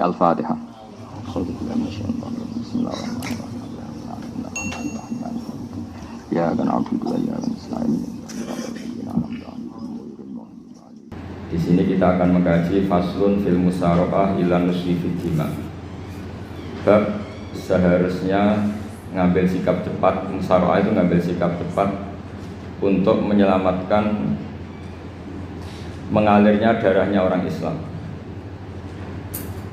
Al-Fatihah. Bismillahirrahmanirrahim. Ya kan Alhamdulillah ya kan Israel. Di sini kita akan mengkaji faslun fil musaraqah ila nusfi fid dima. Bab seharusnya ngambil sikap cepat, musaraqah itu ngambil sikap cepat untuk menyelamatkan mengalirnya darahnya orang Islam.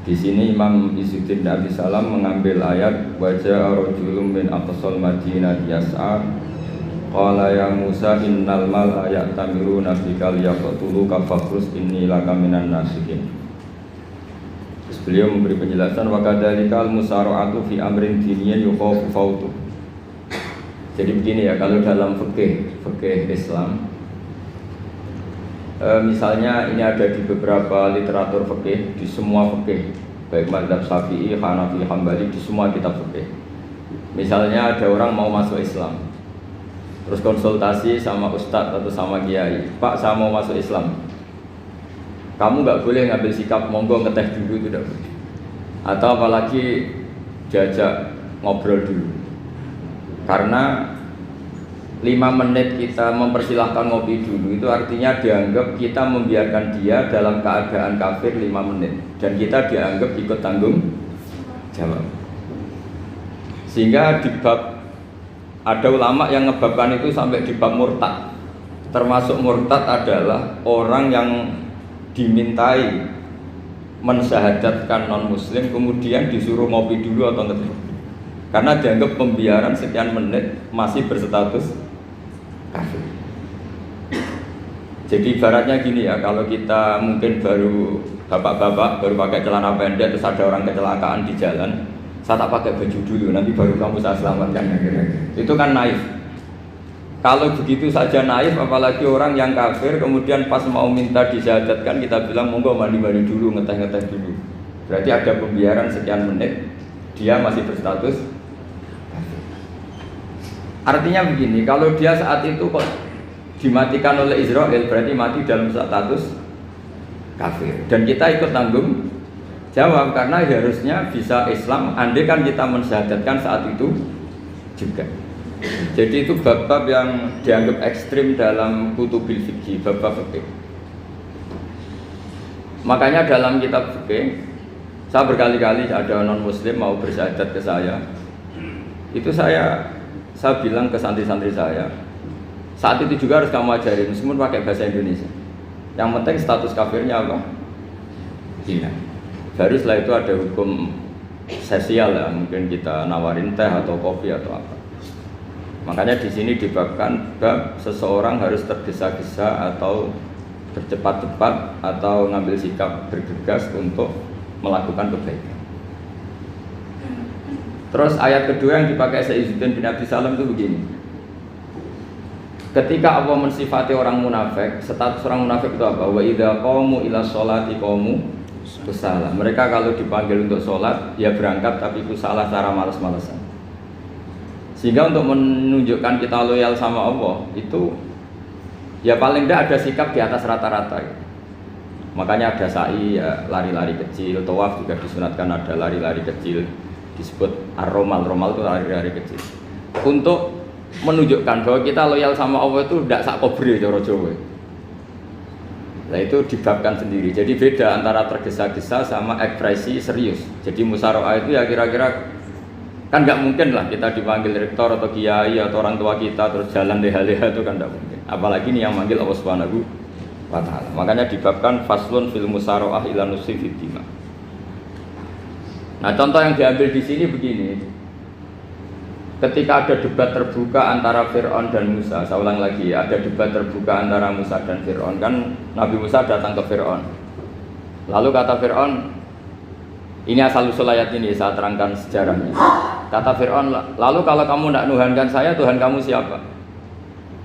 Di sini Imam Izzuddin Abi Salam mengambil ayat wajah rajulun min aqsal Madinah yas'a qala ya Musa innal mal'a ya'tamiruna bika liyaqtuluka fakhrus inni laka minan nasihin. Terus beliau memberi penjelasan wa kadzalikal musara'atu fi amrin diniyyin yukhafu fautu. Jadi begini ya, kalau dalam fikih Islam misalnya ini ada di beberapa literatur fikih, di semua fikih baik mazhab Syafi'i, Hanafi, Hambali, di semua kitab fikih. Misalnya ada orang mau masuk Islam, terus konsultasi sama ustadz atau sama kiai, Pak saya mau masuk Islam, kamu nggak boleh ngambil sikap monggo ngeteh dulu, tidak boleh. Atau apalagi diajak ngobrol dulu, karena 5 menit kita mempersilahkan ngopi dulu itu artinya dianggap kita membiarkan dia dalam keadaan kafir 5 menit dan kita dianggap ikut tanggung jawab. Sehingga di bab ada ulama yang ngebabkan itu sampai di bab murtad. Termasuk murtad adalah orang yang dimintai mensyahadatkan non muslim kemudian disuruh ngopi dulu atau ngeteh. Karena dianggap pembiaran sekian menit masih berstatus kafir. Jadi ibaratnya gini ya, kalau kita mungkin baru bapak-bapak baru pakai celana pendek terus ada orang kecelakaan di jalan, saya tak pakai baju dulu nanti baru kamu saya selamatkan. Itu kan naif. Kalau begitu saja naif, apalagi orang yang kafir kemudian pas mau minta disyahadatkan kita bilang monggo mandi-mandi dulu, ngeteh-ngeteh dulu. Berarti ada pembiaran sekian menit, dia masih berstatus. Artinya begini, kalau dia saat itu kok dimatikan oleh Israel berarti mati dalam status kafir dan kita ikut tanggung jawab karena harusnya bisa Islam andai kan kita mensyahadatkan saat itu juga. Jadi itu bab-bab yang dianggap ekstrim dalam kutubil fikih, bab-bab fikih. Makanya dalam kitab fikih saya berkali-kali ada non muslim mau bersyahadat ke saya, itu saya bilang ke santri-santri saya, saat itu juga harus kamu ajarin meskipun pakai bahasa Indonesia. Yang penting status kafirnya apa? Hina. Baru setelah itu ada hukum sosial ya, mungkin kita nawarin teh atau kopi atau apa. Makanya di sini dibabkan bab seseorang harus tergesa-gesa atau bercepat-cepat atau ngambil sikap bergegas untuk melakukan kebaikan. Terus ayat kedua yang dipakai Izzuddin bin Abi Salam itu begini. Ketika Allah mensifati orang munafik, status orang munafik itu apa? Wa idza qamu ila sholati qamu kusala. Mereka kalau dipanggil untuk sholat, ya berangkat tapi kusala secara malas-malasan. Sehingga untuk menunjukkan kita loyal sama Allah itu ya paling tidak ada sikap di atas rata-rata. Makanya ada sa'i ya, lari-lari kecil, tawaf juga disunatkan ada lari-lari kecil, disebut ar-romal itu lari-lari kecil untuk menunjukkan bahwa kita loyal sama Allah itu tidak sak kobre cara Jawa. Nah itu dibabkan sendiri. Jadi beda antara tergesa-gesa sama ekspresi serius. Jadi musyawarah itu ya kira-kira kan nggak mungkin lah kita dipanggil rektor atau kiai atau orang tua kita terus jalan leha-leha itu kan nggak mungkin. Apalagi ini yang manggil Allah Subhanahu wa Ta'ala. Makanya dibabkan faslun fil musyawarah ila nusfi fid dima. Nah contoh yang diambil di sini begini. Ketika ada debat terbuka antara Fir'aun dan Musa, saya ulang lagi ya, ada debat terbuka antara Musa dan Fir'aun. Kan Nabi Musa datang ke Fir'aun. Lalu kata Fir'aun, ini asal-usul ayat ini saya terangkan sejarahnya. Kata Fir'aun, lalu kalau kamu tidak nuhankan saya, Tuhan kamu siapa?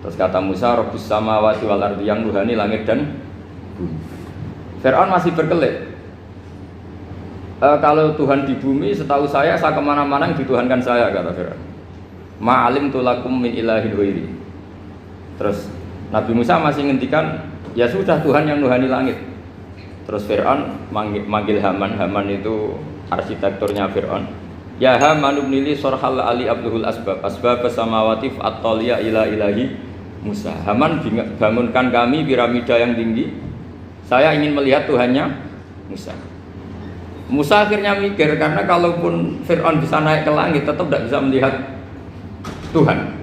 Terus kata Musa, Rabbus samawati wal ardi, yang nuhani langit dan bumi. Fir'aun masih berkelit. Kalau Tuhan di bumi, setahu saya kemana-mana yang dituhankan saya, kata Fir'aun. Ma'alim tulakum min ilahin ghairi. Terus Nabi Musa masih ngendikan, ya sudah Tuhan yang nuhani langit. Terus Fir'aun manggil Haman. Haman itu arsitekturnya Fir'aun. Ya Haman ibnili sorhal ali abduhul asbab samawati at-taliya ila ilahi Musa. Haman bangunkan kami piramida yang tinggi. Saya ingin melihat Tuhannya Musa. Musa akhirnya mikir, karena kalaupun Fir'aun bisa naik ke langit tetap tidak bisa melihat Tuhan.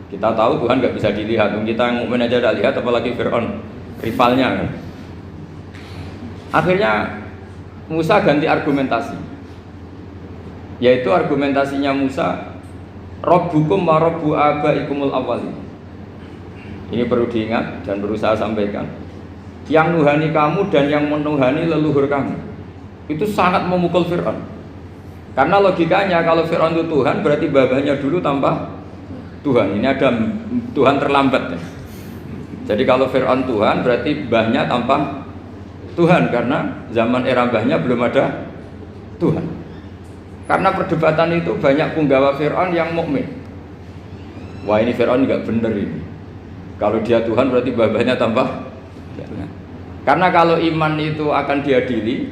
Kita tahu Tuhan nggak bisa dilihat. Kita yang mukmin aja tidak lihat, apalagi Fir'aun rivalnya kan. Akhirnya Musa ganti argumentasi, yaitu argumentasinya Musa, Rabbukum wa Rabbu abaikumul awwalin. Ini perlu diingat dan perlu saya sampaikan. Yang nuhani kamu dan yang menuhani leluhur kamu, itu sangat memukul Fir'aun. Karena logikanya kalau Fir'aun itu Tuhan, berarti babanya dulu tanpa Tuhan. Ini ada Tuhan terlambat ya. Jadi kalau Fir'aun Tuhan, berarti mbahnya tanpa Tuhan, karena zaman era mbahnya belum ada Tuhan. Karena perdebatan itu banyak punggawa Fir'aun yang mukmin. Wah, ini Fir'aun nggak bener ini. Kalau dia Tuhan berarti mbahnya tanpa. Karena kalau iman itu akan diadili,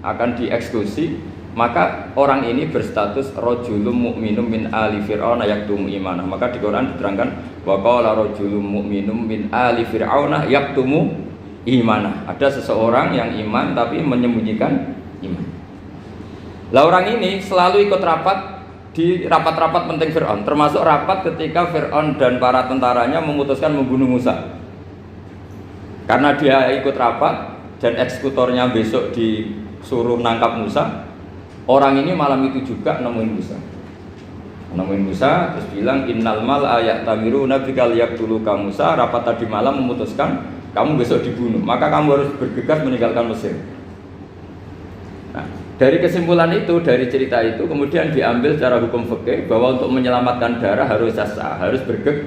akan dieksekusi, maka orang ini berstatus rajulun mukminum min ali fir'aun yaktumu imanah. Maka di Quran diterangkan wa qala rajulun mukminum min ali fir'aun yaktumu imanah. Ada seseorang yang iman tapi menyembunyikan iman. Lah orang ini selalu ikut rapat di rapat-rapat penting Fir'aun, termasuk rapat ketika Fir'aun dan para tentaranya memutuskan membunuh Musa. Karena dia ikut rapat dan eksekutornya besok disuruh nangkap Musa, orang ini malam itu juga nemuin Musa terus bilang innal mal ayat tamiru nabikal yaqtuluka Musa. Rapat tadi malam memutuskan kamu besok dibunuh, maka kamu harus bergegas meninggalkan Mesir. Nah, dari kesimpulan itu, dari cerita itu kemudian diambil secara hukum fikih bahwa untuk menyelamatkan darah harus jasa, harus bergegas.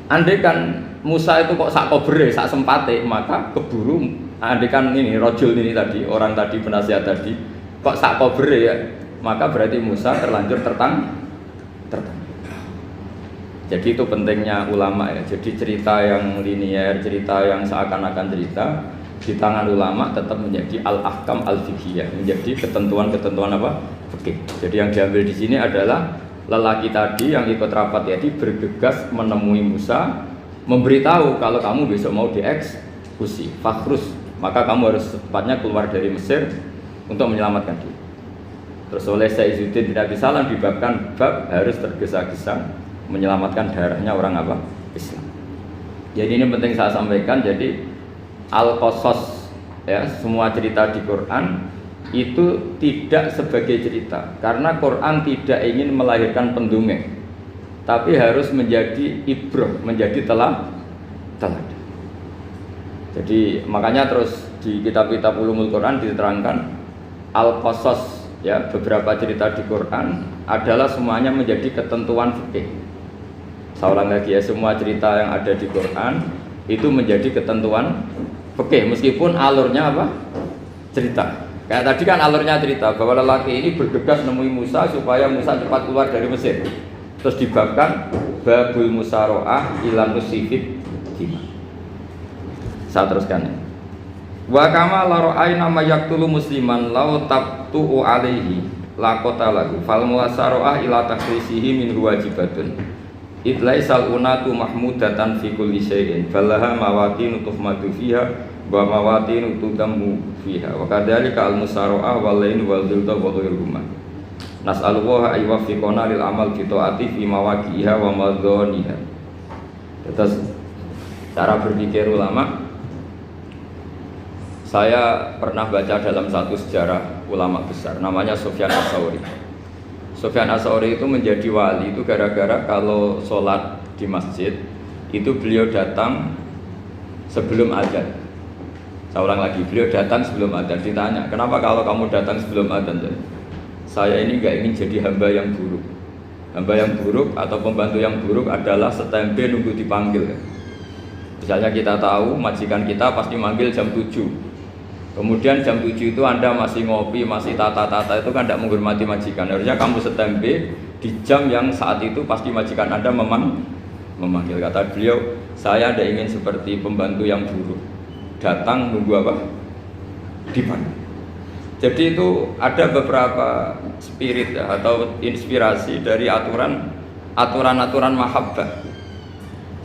Andai kan Musa itu kok sak kobere, sak sempate, maka keburu. Andai kan ini rojul ini tadi, orang tadi penasihat tadi, kok sak kobere ya, maka berarti Musa terlanjur tertang. Jadi itu pentingnya ulama ya. Jadi cerita yang linier, cerita yang seakan-akan cerita di tangan ulama tetap menjadi al-ahkam al-fiqhiyah, menjadi ketentuan-ketentuan apa? Fikih. Jadi yang diambil di sini adalah lelaki tadi yang ikut rapat tadi bergegas menemui Musa, memberitahu kalau kamu besok mau dieksekusi, fakhrus, maka kamu harus secepatnya keluar dari Mesir untuk menyelamatkan diri. Terus oleh Syekh Izzuddin bin Abi Salam dibabkan bab harus tergesa-gesa menyelamatkan darahnya orang apa? Islam. Jadi ini penting saya sampaikan. Jadi al-qasas ya, semua cerita di Quran itu tidak sebagai cerita, karena Quran tidak ingin melahirkan pendongeng, tapi harus menjadi ibrah, menjadi teladan. Jadi makanya terus di kitab-kitab ulumul Quran diterangkan al-qasas ya, beberapa cerita di Quran adalah semuanya menjadi ketentuan fikih. Saya ulang lagi ya, semua cerita yang ada di Quran itu menjadi ketentuan fikih, meskipun alurnya apa? Cerita. Kayak tadi kan alurnya cerita bahwa lelaki ini bergegas nemui Musa supaya Musa cepat keluar dari Mesir. Terus dibabkan babul musaroah ilan musifid dima. Saya teruskan ya. Wa kama la ra'ayna ma yaqtulu musliman law tabtu'u alaihi laqata lahu fal musaroah ila takhrisihi min wajibatun. Itlaisal unatu mahmudatan fi kulli syai'in falaha mawaqinu tuhmatu fiha wa mawatinu tudamu fiha wa kadzalika al-musara'ah wal lain wal dhilta wa ghairuhuma. Nas'alullaha ay yuwaffiqana lil amal fi ta'ati fi mawaqi'iha wa madhaniha. Terus cara berpikir ulama, saya pernah baca dalam satu sejarah ulama besar namanya Sufyan Ats-Tsauri. Sufyan Ats-Tsauri itu menjadi wali itu gara-gara kalau sholat di masjid itu beliau datang sebelum adzan. Saya ulang lagi, beliau datang sebelum adzan. Ditanya, kenapa kalau kamu datang sebelum adzan? Saya ini nggak ingin jadi hamba yang buruk. Hamba yang buruk atau pembantu yang buruk adalah setempe nunggu dipanggil. Misalnya kita tahu majikan kita pasti manggil jam 7. Kemudian jam 7 itu Anda masih ngopi, masih tata-tata, itu kan tidak menghormati majikan. Harusnya kamu setempe di jam yang saat itu pasti majikan Anda memanggil. Kata beliau, saya tidak ingin seperti pembantu yang buruk. datang nunggu apa? Dipanggil. Jadi itu ada beberapa spirit ya, atau inspirasi dari aturan-aturan mahabbah.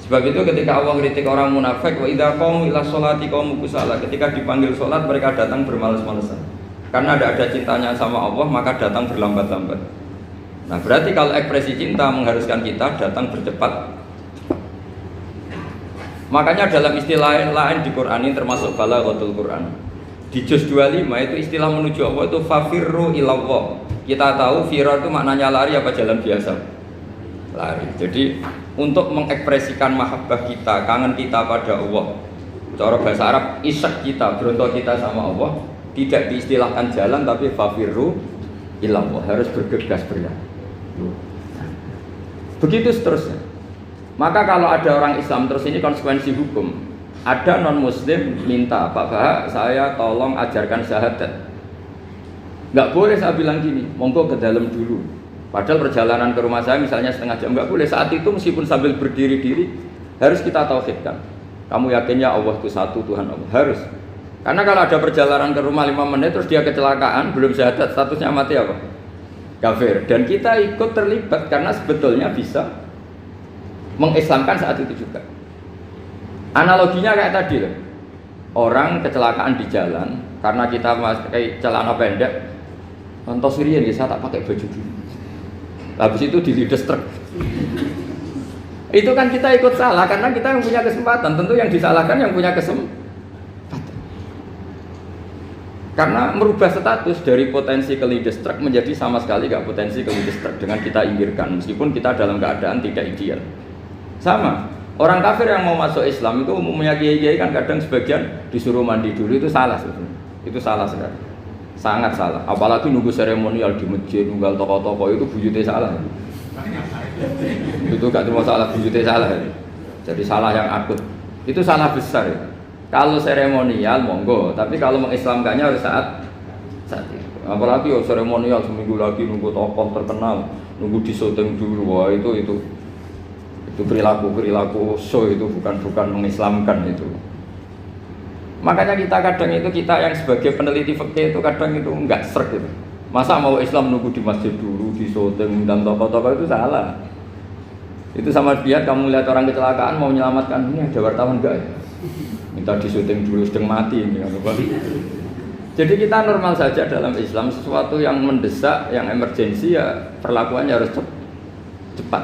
Sebab itu ketika Allah kritik orang munafik, wa idza qamu ila sholati qamu kusala, ketika dipanggil sholat mereka datang bermalas-malasan. Karena ada cintanya sama Allah maka datang berlambat-lambat. Nah berarti kalau ekspresi cinta mengharuskan kita datang bercepat. Makanya dalam istilah lain di Quran ini termasuk balaghatul Quran. Di juz 25 itu istilah menuju Allah itu fafirru ilallah. Kita tahu firar itu maknanya lari apa jalan biasa? Lari. Jadi untuk mengekspresikan mahabbah kita, kangen kita pada Allah, cara bahasa Arab isyak kita, berontok kita sama Allah, tidak diistilahkan jalan tapi fafirru ilallah, harus bergegas berlari. Begitu seterusnya. Maka kalau ada orang Islam terus ini konsekuensi hukum. Ada non muslim minta, Pak Bahak saya tolong ajarkan syahadat. Nggak boleh saya bilang gini, monggo ke dalam dulu. Padahal perjalanan ke rumah saya misalnya setengah jam, nggak boleh. Saat itu meskipun sambil berdiri-diri harus kita tauhidkan. Kamu yakinnya Allah itu satu, Tuhan Allah, harus. Karena kalau ada perjalanan ke rumah 5 menit terus dia kecelakaan, belum syahadat, statusnya mati apa? Kafir. Dan kita ikut terlibat karena sebetulnya bisa mengislamkan saat itu juga. Analoginya kayak tadi loh. Orang kecelakaan di jalan karena kita pakai celana pendek, contoh Surian ya, saya tak pakai baju dulu. Habis itu dilides truk. Itu kan kita ikut salah karena kita yang punya kesempatan. Tentu yang disalahkan yang punya kesempatan. Karena merubah status dari potensi kelides truk menjadi sama sekali gak potensi kelides truk dengan kita inggirkan meskipun kita dalam keadaan tidak ideal. Sama. Orang kafir yang mau masuk Islam itu umumnya kiai-kiai kan kadang sebagian disuruh mandi dulu, itu salah sebenarnya. Itu salah sekali. Sangat salah. Apalagi nunggu seremonial di masjid, nunggal toko-toko itu bujute salah. Itu gak cuma salah, bujute salah. Jadi salah yang akut. Itu salah besar ya. Kalau seremonial monggo, tapi kalau mengislamkannya harus saat itu. Apalagi seremonial seminggu lagi nunggu tokoh terkenal, nunggu disyuting dulu, wah itu perilaku show, itu bukan mengislamkan itu. Makanya kita yang sebagai peneliti fikih itu kadang itu enggak serg gitu. Masa mau Islam nunggu di masjid dulu, di syuting dan tokoh-tokoh itu salah. Itu sama dia kamu lihat orang kecelakaan mau menyelamatkan, ini ada wartawan enggak ya? Minta di syuting dulu sedang mati ini. Jadi kita normal saja dalam Islam, sesuatu yang mendesak, yang emergensi ya perlakuannya harus cepat.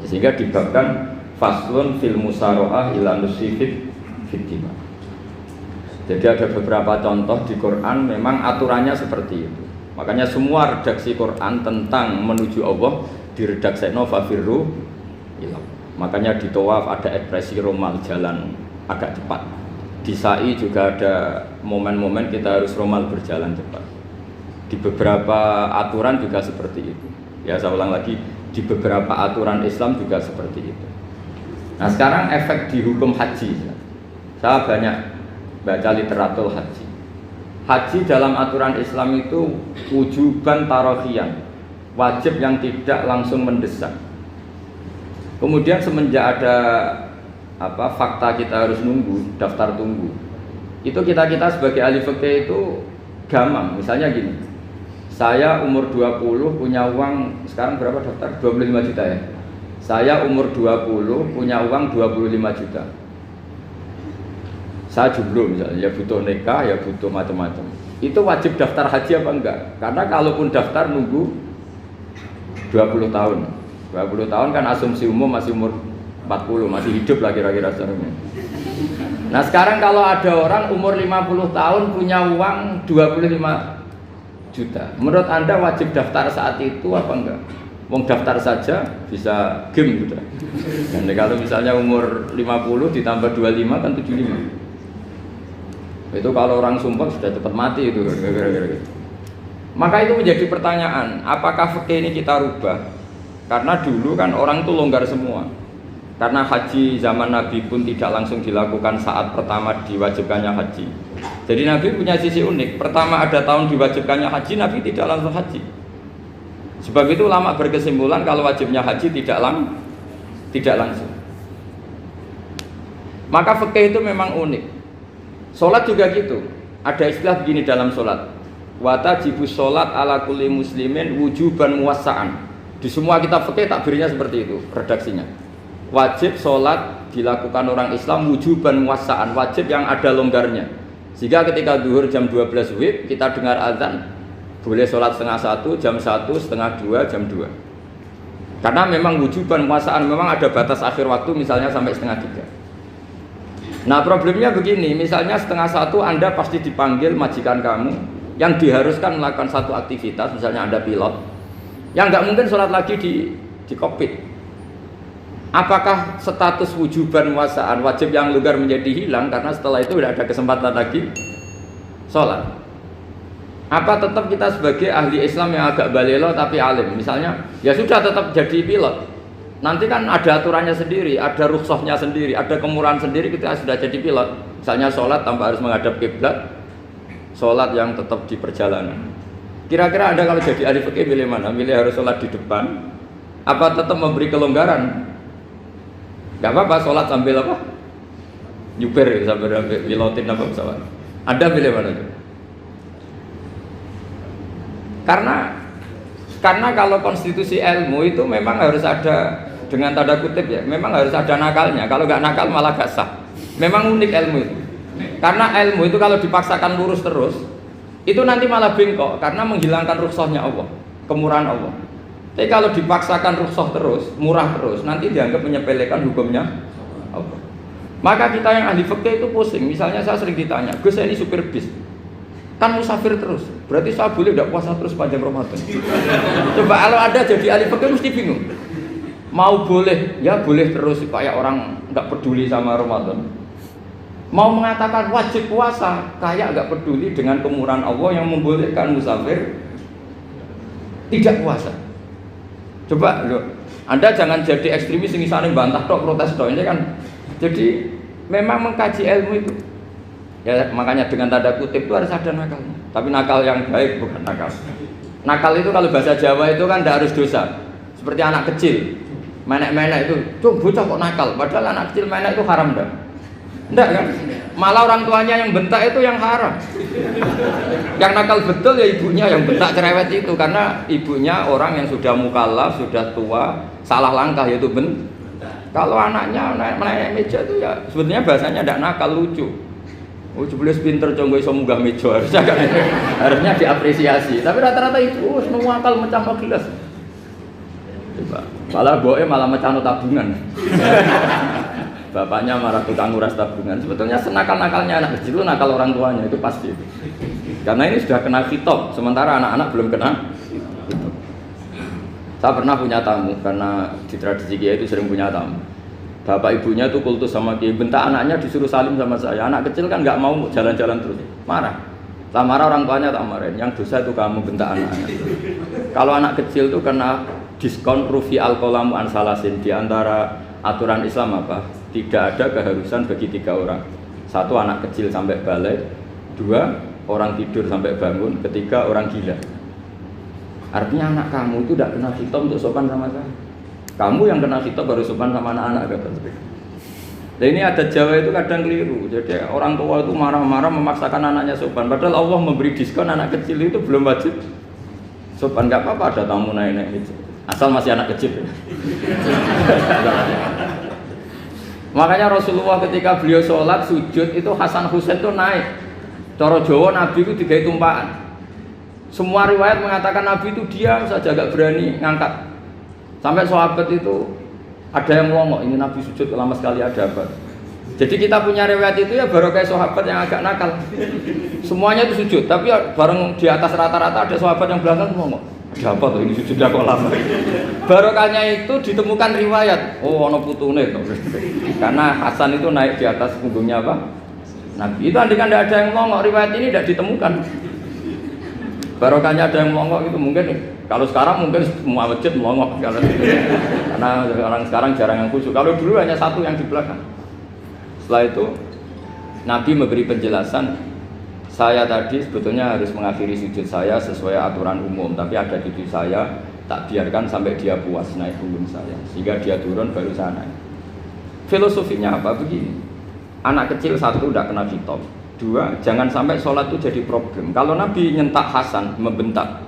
Sehingga dibabkan faslun fil musaroah ila nusifid fitima. Jadi ada beberapa contoh di Quran memang aturannya seperti itu. Makanya semua redaksi Quran tentang menuju Allah diredaksekno fafirru ilallah. Makanya di tawaf ada ekspresi romal, jalan agak cepat. Di sa'i juga ada momen-momen kita harus romal, berjalan cepat. Di beberapa aturan juga seperti itu. Ya saya ulang lagi, di beberapa aturan Islam juga seperti itu. Nah sekarang efek di hukum haji. Saya banyak baca literatur haji. Haji dalam aturan Islam itu wujuban tarohian, wajib yang tidak langsung mendesak. Kemudian semenjak ada fakta kita harus nunggu, daftar tunggu, itu kita sebagai ahli fikih itu gamang. Misalnya gini, saya umur 20 punya uang, sekarang berapa daftar? 25 juta ya. Saya umur 20 punya uang 25 juta. Saya jomblo misalnya, ya butuh nikah, ya butuh macam-macam. Itu wajib daftar haji apa enggak? Karena kalaupun daftar nunggu 20 tahun. 20 tahun kan asumsi umum masih umur 40, masih hidup lah kira-kira sebenarnya. Nah sekarang kalau ada orang umur 50 tahun punya uang 25 juta, menurut Anda wajib daftar saat itu apa enggak? Wong daftar saja bisa game gitu. Dan kalau misalnya umur 50 ditambah 25 kan 75. Itu kalau orang sumpah sudah cepat mati itu kira-kira. Maka itu menjadi pertanyaan, apakah fikih ini kita rubah? Karena dulu kan orang itu longgar semua. Karena haji zaman Nabi pun tidak langsung dilakukan saat pertama diwajibkannya haji. Jadi Nabi punya sisi unik. Pertama ada tahun diwajibkannya haji, Nabi tidak langsung haji. Sebab itu ulama berkesimpulan kalau wajibnya haji tidak langsung. Maka fikih itu memang unik. Sholat juga gitu. Ada istilah begini dalam sholat. Watajibus sholat ala kulli muslimin wujuban muwassa'an. Di semua kitab fikih takbirnya seperti itu redaksinya. Wajib sholat dilakukan orang Islam wujuban muwassa'an, wajib yang ada longgarnya. Sehingga ketika zuhur jam 12 WIB kita dengar azan, boleh sholat setengah 1, jam 1, setengah 2, jam 2. Karena memang wujuban muwassa'an, memang ada batas akhir waktu misalnya sampai setengah 3. Nah problemnya begini, misalnya setengah 1 Anda pasti dipanggil majikan kamu yang diharuskan melakukan satu aktivitas, misalnya Anda pilot, yang nggak mungkin sholat lagi di kokpit. Apakah status wujuban muwassa'an, wajib yang longgar menjadi hilang karena setelah itu tidak ada kesempatan lagi sholat? Apa tetap kita sebagai ahli Islam yang agak balelo tapi alim, misalnya ya sudah tetap jadi pilot, nanti kan ada aturannya sendiri, ada rukhsahnya sendiri, ada kemurahan sendiri ketika sudah jadi pilot. Misalnya sholat tanpa harus menghadap kiblat, sholat yang tetap di perjalanan. Kira-kira Anda kalau jadi ahli fikih milih mana? Milih harus sholat di depan, apa tetap memberi kelonggaran? Gak apa-apa sholat sambil apa? Nyupir sambil pilotin apa pesawat. Anda milih mana? Karena kalau konstitusi ilmu itu memang harus ada, dengan tanda kutip ya, memang harus ada nakalnya. Kalau nggak nakal malah gak sah. Memang unik ilmu itu. Karena ilmu itu kalau dipaksakan lurus terus, itu nanti malah bengkok karena menghilangkan rukhsahnya Allah, kemurahan Allah. Tapi kalau dipaksakan rukhsah terus, murah terus, nanti dianggap menyepelekan hukumnya Allah. Maka kita yang ahli fikih itu pusing. Misalnya saya sering ditanya, Gus saya ini supir bis, kan musafir terus, berarti saya boleh tidak puasa terus panjang Ramadan? Coba kalau ada jadi ahli fikih mesti bingung. Mau boleh, ya boleh terus kayak orang nggak peduli sama Ramadan. Mau mengatakan wajib puasa, kayak nggak peduli dengan kemurahan Allah yang membolehkan musafir tidak puasa. Coba loh, Anda jangan jadi ekstremis yang misalnya bantah tok, protes tok, ini kan. Jadi memang mengkaji ilmu itu, ya makanya dengan tanda kutip itu harus ada nakalnya. Tapi nakal yang baik, bukan nakal. Nakal itu kalau bahasa Jawa itu kan tidak harus dosa. Seperti anak kecil, menek-menek itu, tuh bocah kok nakal, padahal anak kecil menek itu haram enggak? Enggak kan? Malah orang tuanya yang bentak itu yang haram. Yang nakal betul ya ibunya yang bentak cerewet itu, karena ibunya orang yang sudah mukallaf, sudah tua, salah langkah yaitu Kalau anaknya naik meja itu ya sebetulnya bahasanya tidak nakal, lucu. Oh jebles pinter conggo iso munggah meja, harusnya diapresiasi. Tapi rata-rata itu semua akal mecah gelas. Coba, malah boe malah mecah tabungan. Bapaknya marah tukang nguras tabungan. Sebetulnya senakal-nakalnya anak kecil itu nakal orang tuanya, itu pasti itu. Karena ini sudah kena khitab, sementara anak-anak belum kena khitab. Saya pernah punya tamu, karena di tradisi Kiai itu sering punya tamu. Bapak ibunya itu kultus sama Kiai, bentak anaknya disuruh salim sama saya. Anak kecil kan nggak mau jalan-jalan terus, marah. Tak marah orang tuanya tak marahin, yang dosa itu kamu bentak anak-anak. Kalau anak kecil itu kena diskon rufi al-qalamu an salasin. Di antara aturan Islam apa? Tidak ada keharusan bagi 3 orang. 1 anak kecil sampai balik, 2 orang tidur sampai bangun, 3 orang gila. Artinya anak kamu itu tidak kena khitab untuk sopan sama saya. Kamu yang kena khitab baru sopan sama anak-anak kata. Nah ini ada Jawa itu kadang keliru. Jadi orang tua itu marah-marah memaksakan anaknya sopan. Padahal Allah memberi diskon anak kecil itu belum wajib sopan. Gak apa-apa ada tamu naik-naik itu, asal masih anak kecil. Makanya Rasulullah ketika beliau sholat sujud itu Hasan Husain itu naik. Cara Jawa Nabi itu digawe tumpakan. Semua riwayat mengatakan Nabi itu diam saja, gak berani ngangkat. Sampai sahabat itu ada yang melongok, ini Nabi sujud lama sekali ada apa? Jadi kita punya riwayat itu ya baru kayak sahabat yang agak nakal. Semuanya itu sujud, tapi bareng di atas rata-rata ada sahabat yang belakang melongok. Ada apa tuh ini sujudnya kok lama? Barokahnya itu ditemukan riwayat. Oh, ono putune tuh. Karena Hasan itu naik di atas punggungnya apa? Nabi. Itu andai kan tidak ada yang melongok, riwayat ini tidak ditemukan. Barokahnya ada yang melongok itu mungkin kalau sekarang mungkin semua masjid melongok karena orang sekarang jarang yang khusyuk. Kalau dulu hanya satu yang di belakang. Setelah itu Nabi memberi penjelasan, saya tadi sebetulnya harus mengakhiri sujud saya sesuai aturan umum, tapi ada cucu saya tak biarkan sampai dia puas naik punggung saya, sehingga dia turun baru saya naik. Filosofinya apa? Begini, anak kecil 1 tidak kena khitab, Dua, jangan sampai sholat itu jadi problem. Kalau Nabi nyentak Hasan, membentak,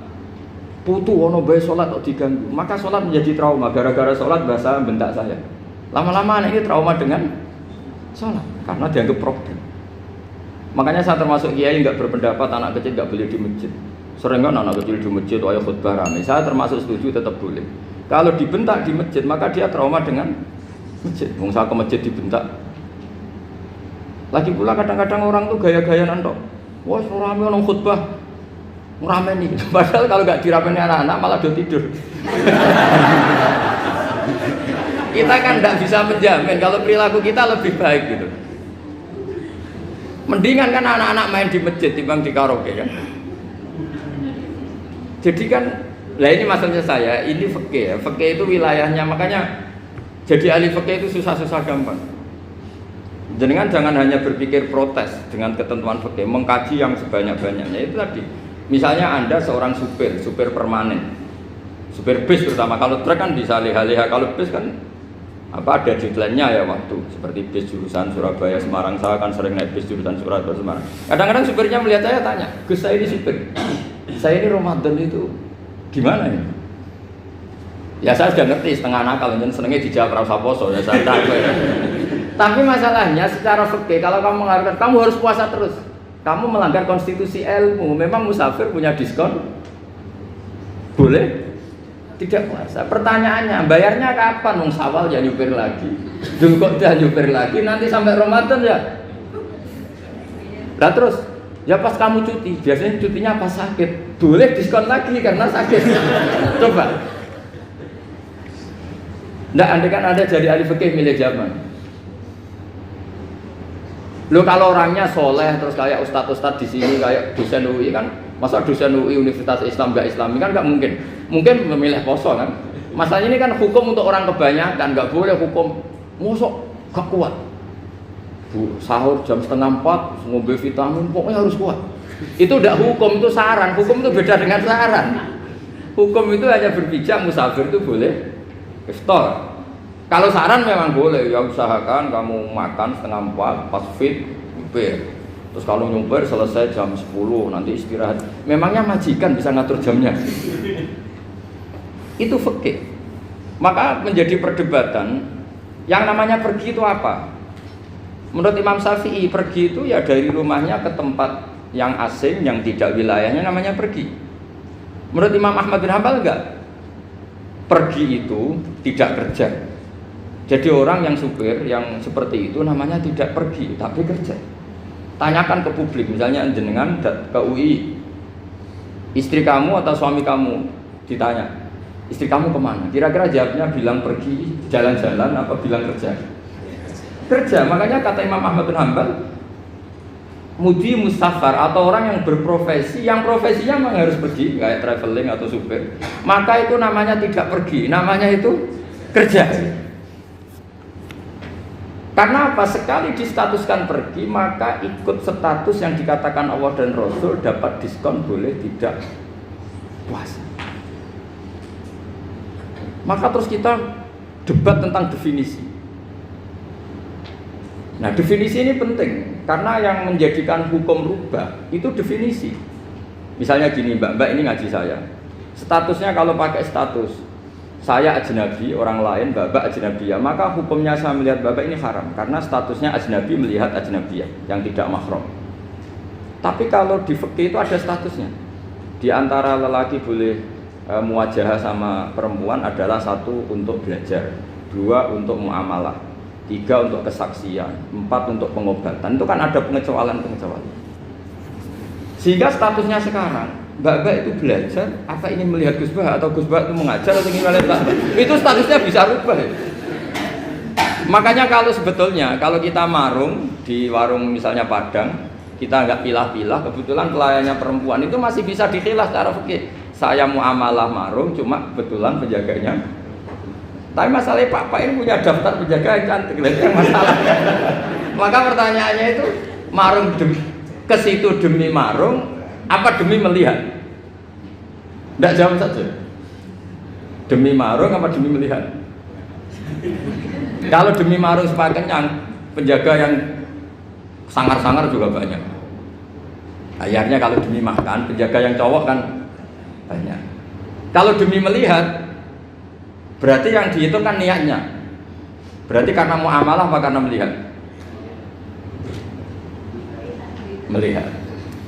putu ono bae sholat kok diganggu, maka sholat menjadi trauma. Gara-gara sholat bahasa bentak saya. Lama-lama anak ini trauma dengan sholat karena dianggap problem. Makanya saya termasuk kiai nggak berpendapat anak kecil nggak boleh di masjid. Sering kan anak kecil di masjid, ayo khutbah rame. Saya termasuk setuju tetap boleh. Kalau dibentak di masjid, maka dia trauma dengan masjid. Wong saya ke masjid dibentak. Lagi pula kadang-kadang orang tuh gaya-gayaan tok. Wah, rame orang khutbah. Rame nih. Padahal kalau nggak diramein anak-anak malah udah tidur. Kita kan nggak bisa menjamin kalau perilaku kita lebih baik gitu. Mendingan kan anak-anak main di masjid timbang di karaoke kan. Jadi kan, lah ini maksudnya saya, ini fikih ya. Fikih itu wilayahnya, makanya jadi ahli fikih itu susah-susah gampang. Jenengan jangan hanya berpikir protes dengan ketentuan fikih, mengkaji yang sebanyak-banyaknya. Itu tadi, misalnya Anda seorang supir permanen, supir bis terutama. Kalau truk kan bisa leha-leha, kalau bis kan ada deadline-nya ya waktu. Seperti bis jurusan Surabaya Semarang, saya kan sering naik bis jurusan Surabaya Semarang. Kadang-kadang supirnya melihat saya tanya, Gus saya ini supir, saya ini Ramadan itu gimana ya? Ya saya sudah ngerti setengah nakal, dan senengnya dijawab rasa poso ya saya tahu ya. Tapi masalahnya secara fikih kalau kamu mengharapkan kamu harus puasa terus, kamu melanggar konstitusi ilmu. Memang musafir punya diskon, boleh tidak puasa. Pertanyaannya bayarnya kapan? Wong Syawal ya nyupir lagi, Dzulqa'dah nyupir lagi, nanti sampai Ramadan ya. Nah terus ya pas kamu cuti, biasanya cutinya pas sakit, boleh diskon lagi karena sakit. Coba. Nggak, andai kan Anda jadi ahli fikih milih zaman. Lo kalau orangnya soleh terus kayak ustadz-ustadz di sini kayak dosen UI kan, masa dosen UI Universitas Islam nggak Islami kan nggak mungkin. Mungkin memilih poso kan. Masalahnya ini kan hukum untuk orang kebanyakan, nggak boleh hukum mosok gak kuat. Sahur jam 3:30 ngombe vitamin pokoknya harus kuat. Itu udah hukum, itu saran. Hukum itu beda dengan saran. Hukum itu hanya berpijak musafir itu boleh iftar. Kalau saran memang boleh, ya usahakan kamu makan 3:30 pas fit nyupir. Terus kalau nyupir selesai jam 10 nanti istirahat. Memangnya majikan bisa ngatur jamnya? Itu fikih. Maka menjadi perdebatan yang namanya pergi itu apa? Menurut Imam Syafi'i, pergi itu ya dari rumahnya ke tempat yang asing, yang tidak wilayahnya namanya pergi. Menurut Imam Ahmad bin Hanbal enggak. Pergi itu tidak kerja. Jadi orang yang supir yang seperti itu namanya tidak pergi, tapi kerja. Tanyakan ke publik, misalnya jenengan ke UI, istri kamu atau suami kamu ditanya, istri kamu kemana? Kira-kira jawabnya bilang pergi jalan-jalan apa bilang kerja? Kerja. Makanya kata Imam Ahmad bin Hanbal, mudi mustafar atau orang yang berprofesi, yang profesinya memang harus pergi, kayak traveling atau supir, maka itu namanya tidak pergi, namanya itu kerja. Karena apa? Sekali distatuskan pergi, maka ikut status yang dikatakan Allah dan Rasul, dapat diskon, boleh tidak puasa. Maka terus kita debat tentang definisi. Nah, definisi ini penting karena yang menjadikan hukum rubah itu definisi. Misalnya gini, Mbak ini ngaji saya. Statusnya kalau pakai status saya ajnabi, orang lain Bapak ajnabiyah, maka hukumnya saya melihat Bapak ini haram karena statusnya ajnabi melihat ajnabiyah yang tidak mahram. Tapi kalau di fikih itu ada statusnya. Di antara lelaki boleh muwajahah sama perempuan adalah 1 untuk belajar, 2 untuk muamalah, 3 untuk kesaksian, 4 untuk pengobatan. Itu kan ada pengecualian. Sehingga statusnya sekarang Mbak itu belajar, apa ingin melihat Gus Bah atau Gus Bah itu mengajar atau ingin melihat Mbak? Itu statusnya bisa rubah ya. Makanya kalau sebetulnya kalau kita marung di warung misalnya Padang, kita nggak pilah-pilah, kebetulan pelayannya perempuan itu masih bisa dikhilaf secara fikih. Saya muamalah marung, cuma kebetulan penjaganya. Tapi masalahnya Pak ini punya daftar penjaga yang cantik, itu masalah. Maka pertanyaannya itu marung ke situ demi marung apa demi melihat? Tidak jawab saja. Demi marung apa demi melihat? Kalau demi marung supaya kenyang, penjaga yang sangar-sangar juga banyak. Akhirnya kalau demi makan, penjaga yang cowok kan banyak. Kalau demi melihat, berarti yang dihitung kan niatnya. Berarti karena muamalah apa karena melihat? Melihat.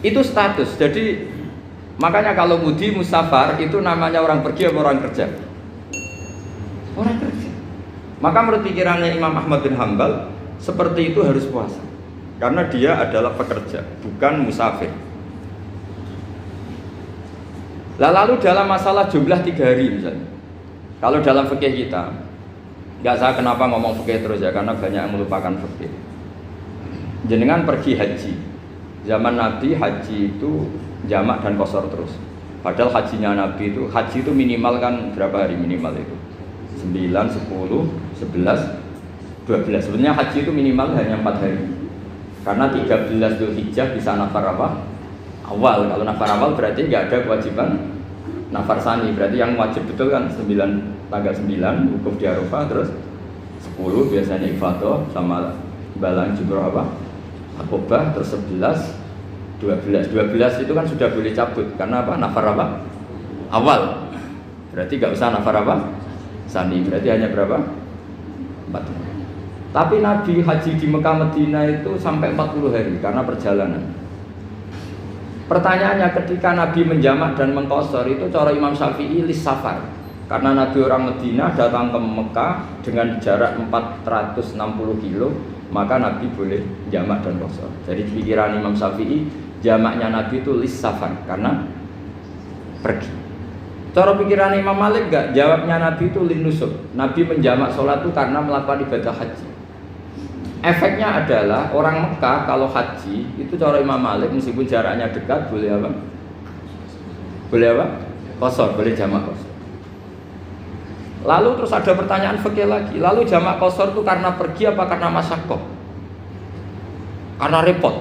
Itu status. Jadi makanya kalau mudi musafar itu namanya orang pergi atau orang kerja? Orang kerja. Maka menurut pikirannya Imam Ahmad bin Hambal, seperti itu harus puasa. Karena dia adalah pekerja, bukan musafir. Lalu dalam masalah jumlah 3 hari misalnya, kalau dalam fikih kita, nggak saya kenapa ngomong fikih terus ya, karena banyak yang melupakan fikih. Jenengan pergi haji, zaman Nabi haji itu jamak dan qashar terus. Padahal hajinya Nabi itu, haji itu minimal kan berapa hari minimal itu? 9, 10, 11, 12. Sebenarnya haji itu minimal hanya 4 hari. Karena 13 Dzulhijjah bisa nafar apa? Awal. Kalau nafar awal berarti nggak ada kewajiban nafar sani. Berarti yang wajib betul kan 9, tanggal 9 wukuf di Arafah, terus 10 biasanya ifadah sama balang jumroh apa? Aqobah, terus 11, 12. 12 itu kan sudah boleh cabut karena apa? Nafar apa? Awal. Berarti nggak usah nafar apa? Sani. Berarti hanya berapa? 4. Tapi Nabi haji di Mekah Medina itu sampai 40 hari karena perjalanan. Pertanyaannya, ketika Nabi menjamak dan mengqashar itu cara Imam Syafi'i lis safar. Karena Nabi orang Medina datang ke Mekah dengan jarak 460 kilo, maka Nabi boleh jamak dan qashar. Jadi pikiran Imam Syafi'i, jamaknya Nabi itu lis safar karena pergi. Cara pikiran Imam Malik enggak, jawabnya Nabi itu lin nusuk. Nabi menjamak sholat itu karena melakukan ibadah haji. Efeknya adalah orang Mekah kalau haji itu cara Imam Malik meskipun jaraknya dekat boleh apa? Boleh apa? Qashar, boleh jamak qashar. Lalu terus ada pertanyaan fikih lagi. Lalu jamak qashar itu karena pergi apa karena masyaqqah? Karena repot.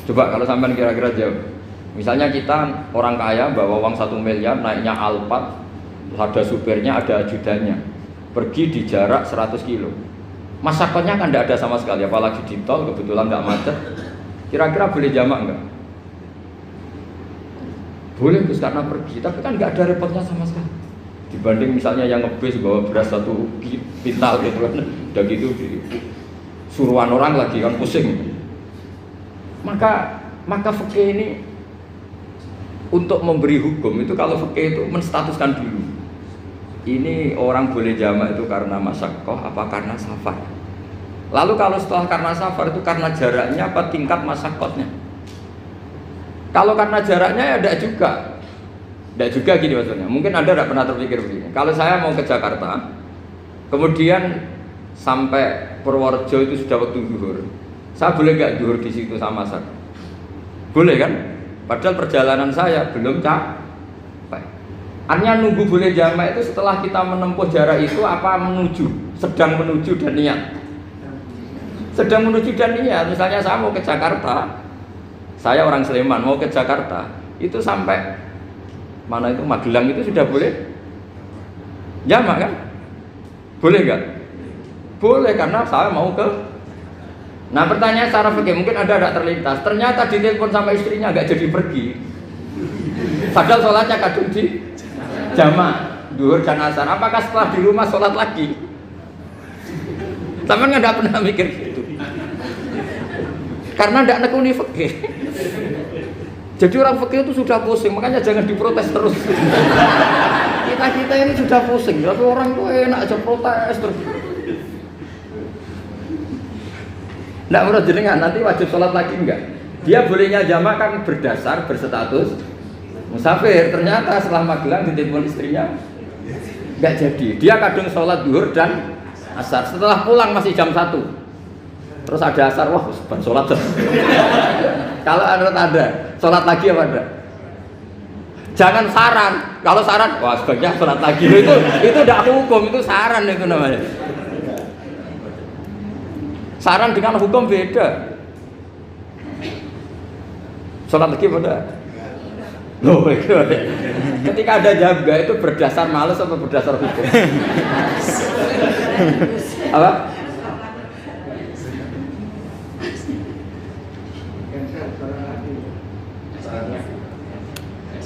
Coba kalau sampean kira-kira jawab. Misalnya kita orang kaya bawa uang 1 miliar naiknya Alphard, ada supirnya, ada ajudannya, pergi di jarak 100 kilo. Masyaqqahnya kan tidak ada sama sekali, apalagi di tol kebetulan nggak macet. Kira-kira boleh jamak nggak? Boleh Gus karena pergi, tapi kan nggak ada repotnya sama sekali. Dibanding misalnya yang ngebis bawa beras 1 pintal gitu kan, udah gitu suruhan orang lagi kan pusing. Maka fikih ini untuk memberi hukum itu kalau fikih itu menstatuskan dulu. Ini orang boleh jamak itu karena masyaqqah apa karena safar. Lalu kalau setelah karena safar itu karena jaraknya apa tingkat masyaqqahnya. Kalau karena jaraknya ya tidak juga. Tidak juga gini maksudnya. Mungkin Anda tidak pernah terpikir begini. Kalau saya mau ke Jakarta, kemudian sampai Purworejo itu sudah waktu zuhur. Saya boleh nggak zuhur di situ sama saya? Boleh kan? Padahal perjalanan saya belum capek. Artinya nunggu boleh jamak itu setelah kita menempuh jarak itu apa menuju, sedang menuju dan niat. Sedang menuju dan niat. Misalnya saya mau ke Jakarta, saya orang Sleman mau ke Jakarta, itu sampai mana itu Magelang itu sudah boleh jamak kan? Boleh nggak? Boleh karena saya mau ke. Nah pertanyaan secara fikih mungkin ada terlintas. Ternyata ditelepon sama istrinya nggak jadi pergi. Padahal sholatnya kadung di jamak, duhur dan asar. Apakah setelah di rumah sholat lagi? Sama nggak pernah mikir gitu. Karena nggak nekuni fikih. Jadi orang fikih itu sudah pusing, makanya jangan diprotes terus. Kita ini sudah pusing, tapi orang itu enak aja protes terus. Nggak menurut jenengan nanti wajib sholat lagi enggak? Dia bolehnya jamak kan berdasar berstatus musafir. Ternyata setelah Magelang ditelepon istrinya nggak jadi. Dia kadung sholat duhur dan asar. Setelah pulang masih jam 1. Terus ada asar, wah bukan sholat terus. Kalau menurut Anda sholat lagi apa enggak? Jangan saran. Kalau saran, wah sebaiknya sholat lagi. Itu tidak hukum, itu saran itu namanya. Saran dengan hukum beda. Sholat lagi pada. Loh, ketika ada jaga itu berdasar malas atau berdasar hukum? Apa?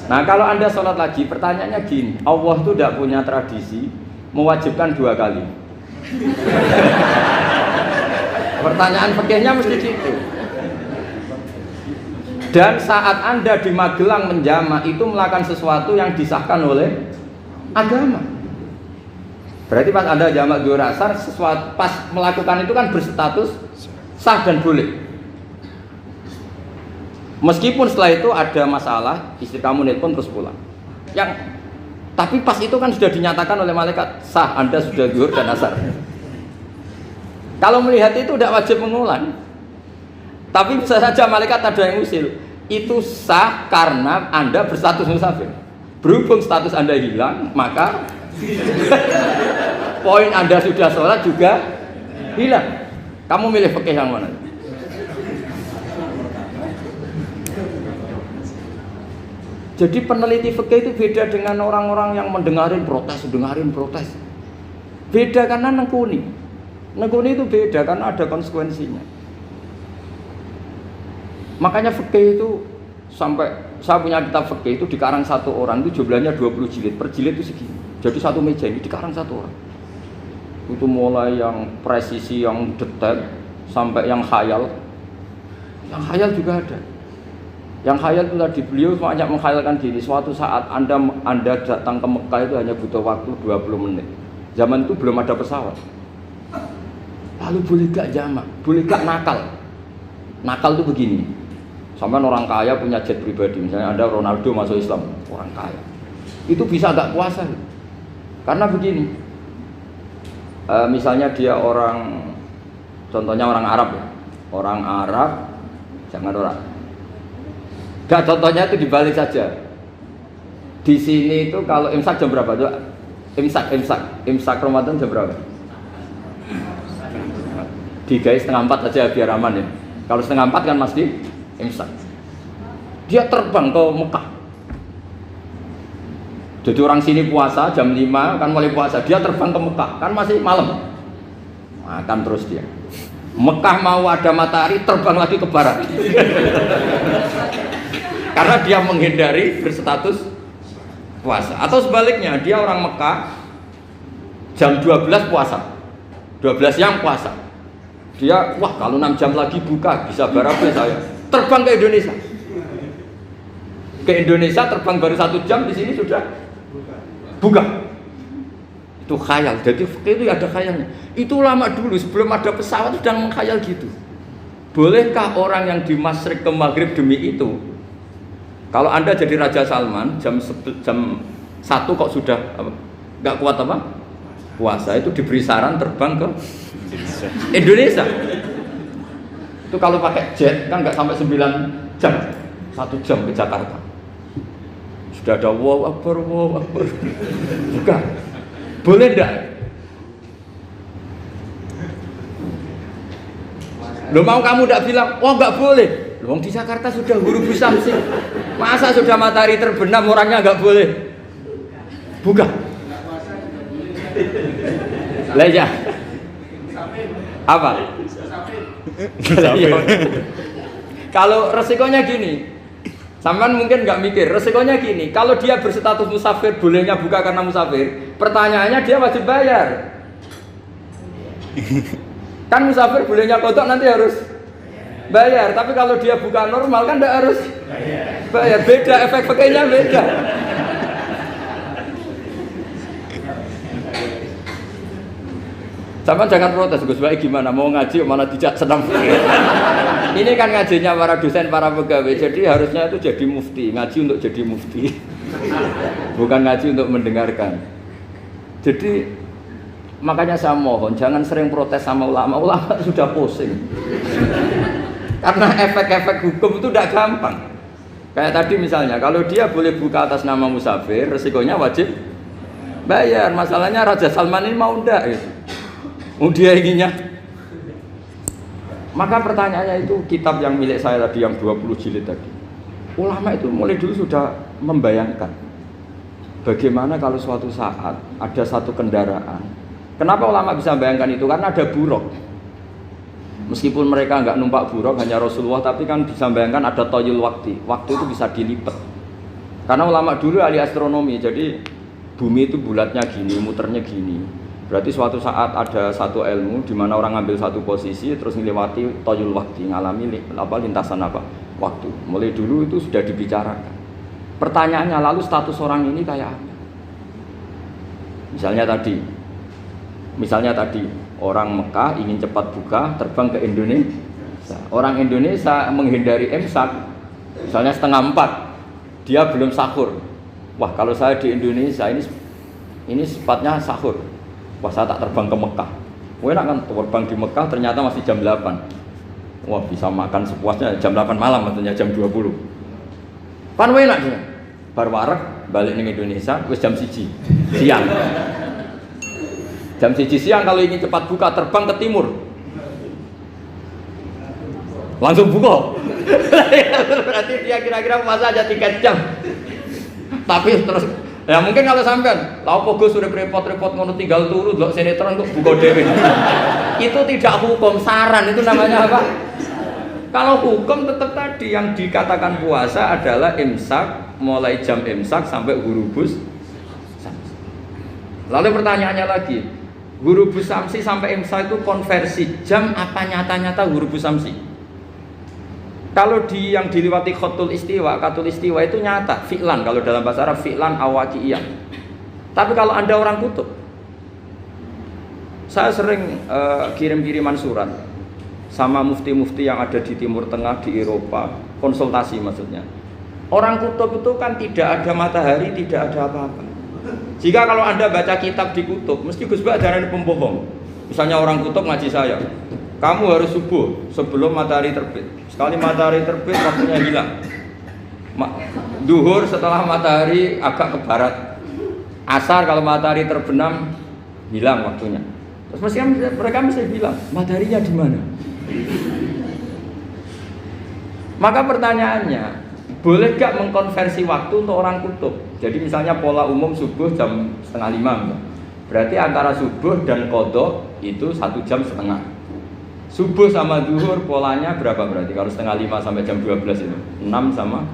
Nah kalau Anda sholat lagi, pertanyaannya gini, Allah tuh tidak punya tradisi mewajibkan 2 kali. Pertanyaan fikihnya mesti gitu. Dan saat Anda di Magelang menjamak itu melakukan sesuatu yang disahkan oleh agama. Berarti pas Anda jamak zuhur asar, sesuatu pas melakukan itu kan berstatus sah dan boleh. Meskipun setelah itu ada masalah, istri kamu nelpon terus pulang. Tapi pas itu kan sudah dinyatakan oleh malaikat sah, Anda sudah zuhur dan asar. Kalau melihat itu tidak wajib mengulang. Tapi bisa saja malaikat ada yang usil. Itu sah karena Anda berstatus musafir. Berhubung status Anda hilang, maka poin Anda sudah sholat juga hilang. Kamu milih fikih yang mana? Jadi peneliti fikih itu beda dengan orang-orang yang mendengarin protes. Beda karena nekuni. Nekuni itu beda karena ada konsekuensinya. Makanya fikih itu sampai saya punya kitab fikih itu dikarang satu orang itu jumlahnya 20 jilid. Per jilid itu segini. Jadi satu meja ini dikarang satu orang. Itu mulai yang presisi, yang detail sampai yang khayal. Yang khayal juga ada. Yang khayal itu tadi beliau banyak menghayalkan diri. Suatu saat Anda datang ke Mekah itu hanya butuh waktu 20 menit. Zaman itu belum ada pesawat. Lalu boleh gak jamak? Boleh gak nakal? Nakal itu begini. Sampai orang kaya punya jet pribadi. Misalnya Anda Ronaldo masuk Islam, orang kaya. Itu bisa gak puasa? Karena begini. Misalnya dia orang, contohnya orang Arab ya. Orang Arab, jangan orang. Gak, contohnya itu dibalik saja. Di sini itu kalau imsak jam berapa? Imsak Ramadan jam berapa? 3:30 aja biar aman ya. Kalau 3:30 kan masih imsak. Dia terbang ke Mekah. Jadi orang sini puasa jam 5 kan mulai puasa. Dia terbang ke Mekah kan masih malam. Makan terus dia. Mekah mau ada matahari terbang lagi ke barat. Karena dia menghindari berstatus puasa. Atau sebaliknya, dia orang Mekah jam 12 puasa. 12 siang puasa. Dia, wah kalau 6 jam lagi buka, bisa barabe saya. Terbang ke Indonesia. Ke Indonesia terbang baru 1 jam, di sini sudah buka. Itu khayal. Jadi itu ada khayalnya. Itu lama dulu sebelum ada pesawat sudah mengkhayal gitu. Bolehkah orang yang di Masyriq ke Maghrib demi itu? Kalau Anda jadi Raja Salman jam 1 kok sudah nggak kuat apa? Puasa, itu diberi saran terbang ke Indonesia. Itu kalau pakai jet kan nggak sampai 9 jam, 1 jam ke Jakarta. Sudah ada wow akbar. Bukan. Boleh enggak? Loh mau kamu enggak bilang, oh enggak boleh. Loh di Jakarta sudah huruf samsi. Masa sudah matahari terbenam orangnya enggak boleh? Bukan. Lah ya. Apa? Kalau resikonya gini, sampean mungkin nggak mikir, resikonya gini, kalau dia berstatus musafir, bolehnya buka karena musafir, pertanyaannya dia wajib bayar. Kan musafir bolehnya kodok nanti harus bayar, tapi kalau dia buka normal kan nggak harus bayar. Beda, efek pakainya beda. Sama jangan protes, Gus Baik gimana mau ngaji mana tidak senang. Ini kan ngajinya para dosen, para pegawai, jadi harusnya itu jadi mufti, ngaji untuk jadi mufti, bukan ngaji untuk mendengarkan. Jadi makanya saya mohon jangan sering protes sama ulama sudah pusing. Karena efek-efek hukum itu tidak gampang. Kayak tadi misalnya, kalau dia boleh buka atas nama musafir, resikonya wajib bayar. Masalahnya Raja Salman ini mau enggak gitu. Dia inginnya. Maka pertanyaannya itu kitab yang milik saya tadi yang 20 jilid tadi. Ulama itu mulai dulu sudah membayangkan bagaimana kalau suatu saat ada satu kendaraan. Kenapa ulama bisa membayangkan itu? Karena ada buruk. Meskipun mereka nggak numpak buruk hanya Rasulullah, tapi kan bisa membayangkan ada toyul waktu. Waktu itu bisa dilipat. Karena ulama dulu ahli astronomi, jadi bumi itu bulatnya gini, muternya gini. Berarti suatu saat ada satu ilmu di mana orang ngambil satu posisi terus melewati toyul waktu, ngalami lintasan waktu. Mulai dulu itu sudah dibicarakan. Pertanyaannya lalu status orang ini kayak apa? Misalnya tadi orang Mekah ingin cepat buka terbang ke Indonesia. Orang Indonesia menghindari imsak, misalnya 3:30, dia belum sahur. Wah, kalau saya di Indonesia ini sifatnya sahur. Wah, saya tak terbang ke Mekah. Wah, enak kan terbang di Mekah ternyata masih jam 8. Wah, bisa makan sepuasnya jam 8 malam, maksudnya jam 20. Kan enak dia. Bar wareg balik ning Indonesia wis jam 1 siang. Jam 1 siang kalau ingin cepat buka terbang ke timur. Langsung buka. Berarti dia kira-kira puasa aja 3 jam. Tapi terus ya mungkin kalau sampean, lha opo Gus urip repot-repot ngono tinggal turu ndelok sinetron kok buka dhewe. Itu tidak hukum, saran itu namanya apa? Kalau hukum tetap tadi yang dikatakan puasa adalah imsak, mulai jam imsak sampai ghurubus syams. Lalu pertanyaannya lagi, ghurubus syamsi sampai imsak itu konversi jam apa nyata-nyata ghurubus syamsi? Kalau yang diliwati khatul istiwa itu nyata, fi'lan, kalau dalam bahasa Arab fi'lan awaqi'iyah. Tapi kalau Anda orang kutub, saya sering kirim-kiriman surat sama mufti-mufti yang ada di Timur Tengah, di Eropa, konsultasi maksudnya. Orang kutub itu kan tidak ada matahari, tidak ada apa-apa. Jika kalau Anda baca kitab di kutub, mesti Gus Bak ajaran pembohong. Misalnya orang kutub ngaji saya, kamu harus subuh sebelum matahari terbit. Sekali matahari terbit waktunya hilang. Duhur setelah matahari agak ke barat. Asar kalau matahari terbenam hilang waktunya. Terus mereka mesti bilang, mataharinya di mana? Maka pertanyaannya, boleh gak mengkonversi waktu untuk orang kutub? Jadi misalnya pola umum subuh jam 4:30. Berarti antara subuh dan qadha itu 1 jam setengah. Subuh sama zuhur polanya berapa berarti? Kalau 4:30 sampai jam 12 itu 6 sama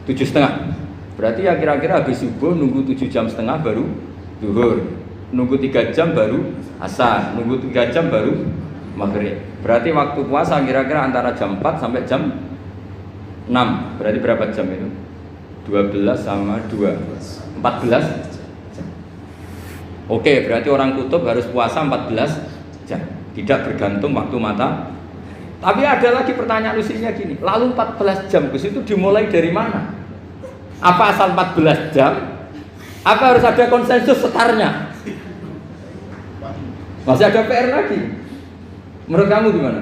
7:30. Berarti ya kira-kira habis subuh nunggu 7 jam setengah baru zuhur, nunggu 3 jam baru asar, nunggu 3 jam baru maghrib. Berarti waktu puasa kira-kira antara jam 4 sampai jam 6. Berarti berapa jam itu? 12 sama 2 14 jam. Oke, berarti orang kutub harus puasa 14 jam. Tidak bergantung waktu mata. Tapi ada lagi pertanyaan lucunya gini, lalu 14 jam Gus itu dimulai dari mana? Apa asal 14 jam? Apa harus ada konsensus setarnya? Masih ada PR lagi. Menurut kamu gimana?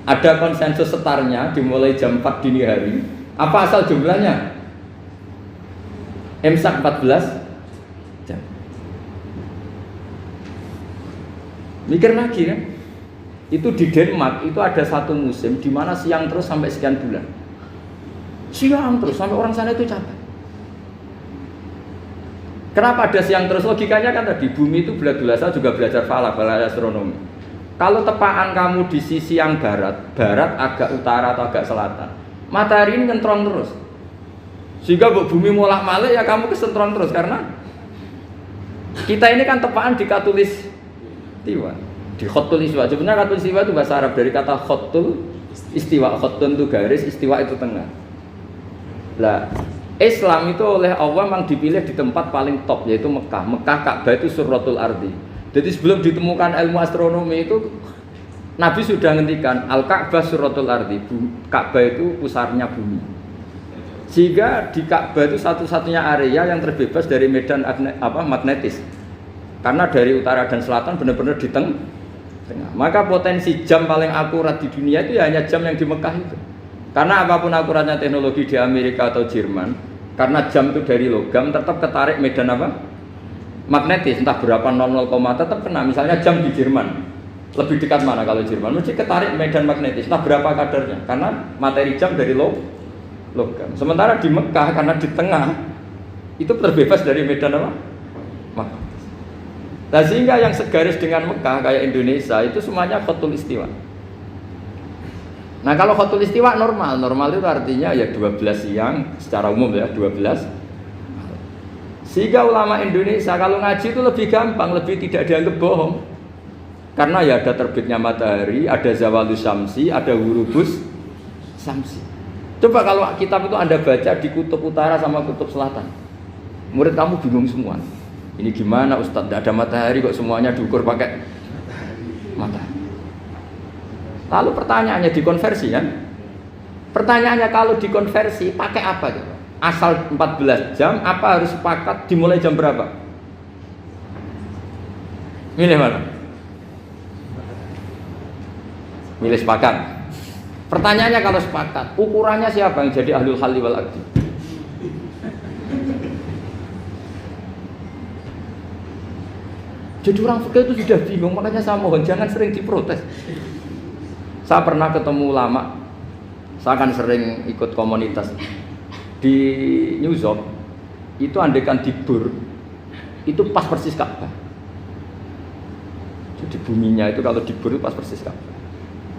Ada konsensus setarnya dimulai jam 4 dini hari. Apa asal jumlahnya? Imsak 14 jam. Mikir lagi kan? Itu di Denmark itu ada satu musim di mana siang terus sampai sekian bulan. Siang terus sampai orang sana itu capek. Kenapa ada siang terus? Logikanya kan tadi bumi itu bulat-bulat. Saya juga belajar falak, belajar astronomi. Kalau tepaan kamu di sisi yang barat agak utara atau agak selatan, matahari ini nyentrong terus. Sehingga bumi molak-malik ya kamu kesentrong terus karena kita ini kan tepaan di katulis istiwa, di khotul istiwa. Sebenarnya khotul istiwa itu bahasa Arab dari kata khotul istiwa. Khotun itu garis, istiwa itu tengah. Lah, Islam itu oleh Allah memang dipilih di tempat paling top yaitu Mekah. Mekah Ka'bah itu surratul ardi. Jadi sebelum ditemukan ilmu astronomi itu Nabi sudah ngendikan Al-Ka'bah surratul ardi. Ka'bah itu pusarnya bumi. Sehingga di Ka'bah itu satu-satunya area yang terbebas dari medan magnetis. Karena dari utara dan selatan benar-benar di tengah. Maka potensi jam paling akurat di dunia itu ya hanya jam yang di Mekah itu. Karena apapun akuratnya teknologi di Amerika atau Jerman, karena jam itu dari logam tetap ketarik medan magnetis, entah berapa 00, tetap kena. Misalnya jam di Jerman, lebih dekat mana kalau Jerman? Mesti ketarik medan magnetis, entah berapa kadarnya. Karena materi jam dari logam. Sementara di Mekah karena di tengah itu terbebas dari medan magnetis. Nah, sehingga yang segaris dengan Mekah kayak Indonesia itu semuanya khotul istiwa. Nah kalau khotul istiwa normal itu artinya ya 12 siang secara umum ya 12. Sehingga ulama Indonesia kalau ngaji itu lebih gampang, lebih tidak dianggap bohong. Karena ya ada terbitnya matahari, ada zawalus syamsi, ada hurubus syamsi. Coba kalau kitab itu Anda baca di kutub utara sama kutub selatan, murid kamu bingung semua. Ini gimana Ustadz, tidak ada matahari kok semuanya diukur pakai matahari. Lalu pertanyaannya dikonversi kan? Pertanyaannya kalau dikonversi pakai apa gitu? Asal 14 jam, apa harus sepakat dimulai jam berapa? Milih mana? Milih sepakat. Pertanyaannya kalau sepakat, ukurannya siapa yang jadi ahlul halli wal aqdi? Jadi orang fikih itu sudah bingung, makanya saya mohon jangan sering diprotes. Saya pernah ketemu ulama, saya kan sering ikut komunitas di New York. Itu andekan dibur, itu pas persis Ka'bah. Jadi buminya itu kalau dibur itu pas persis Ka'bah.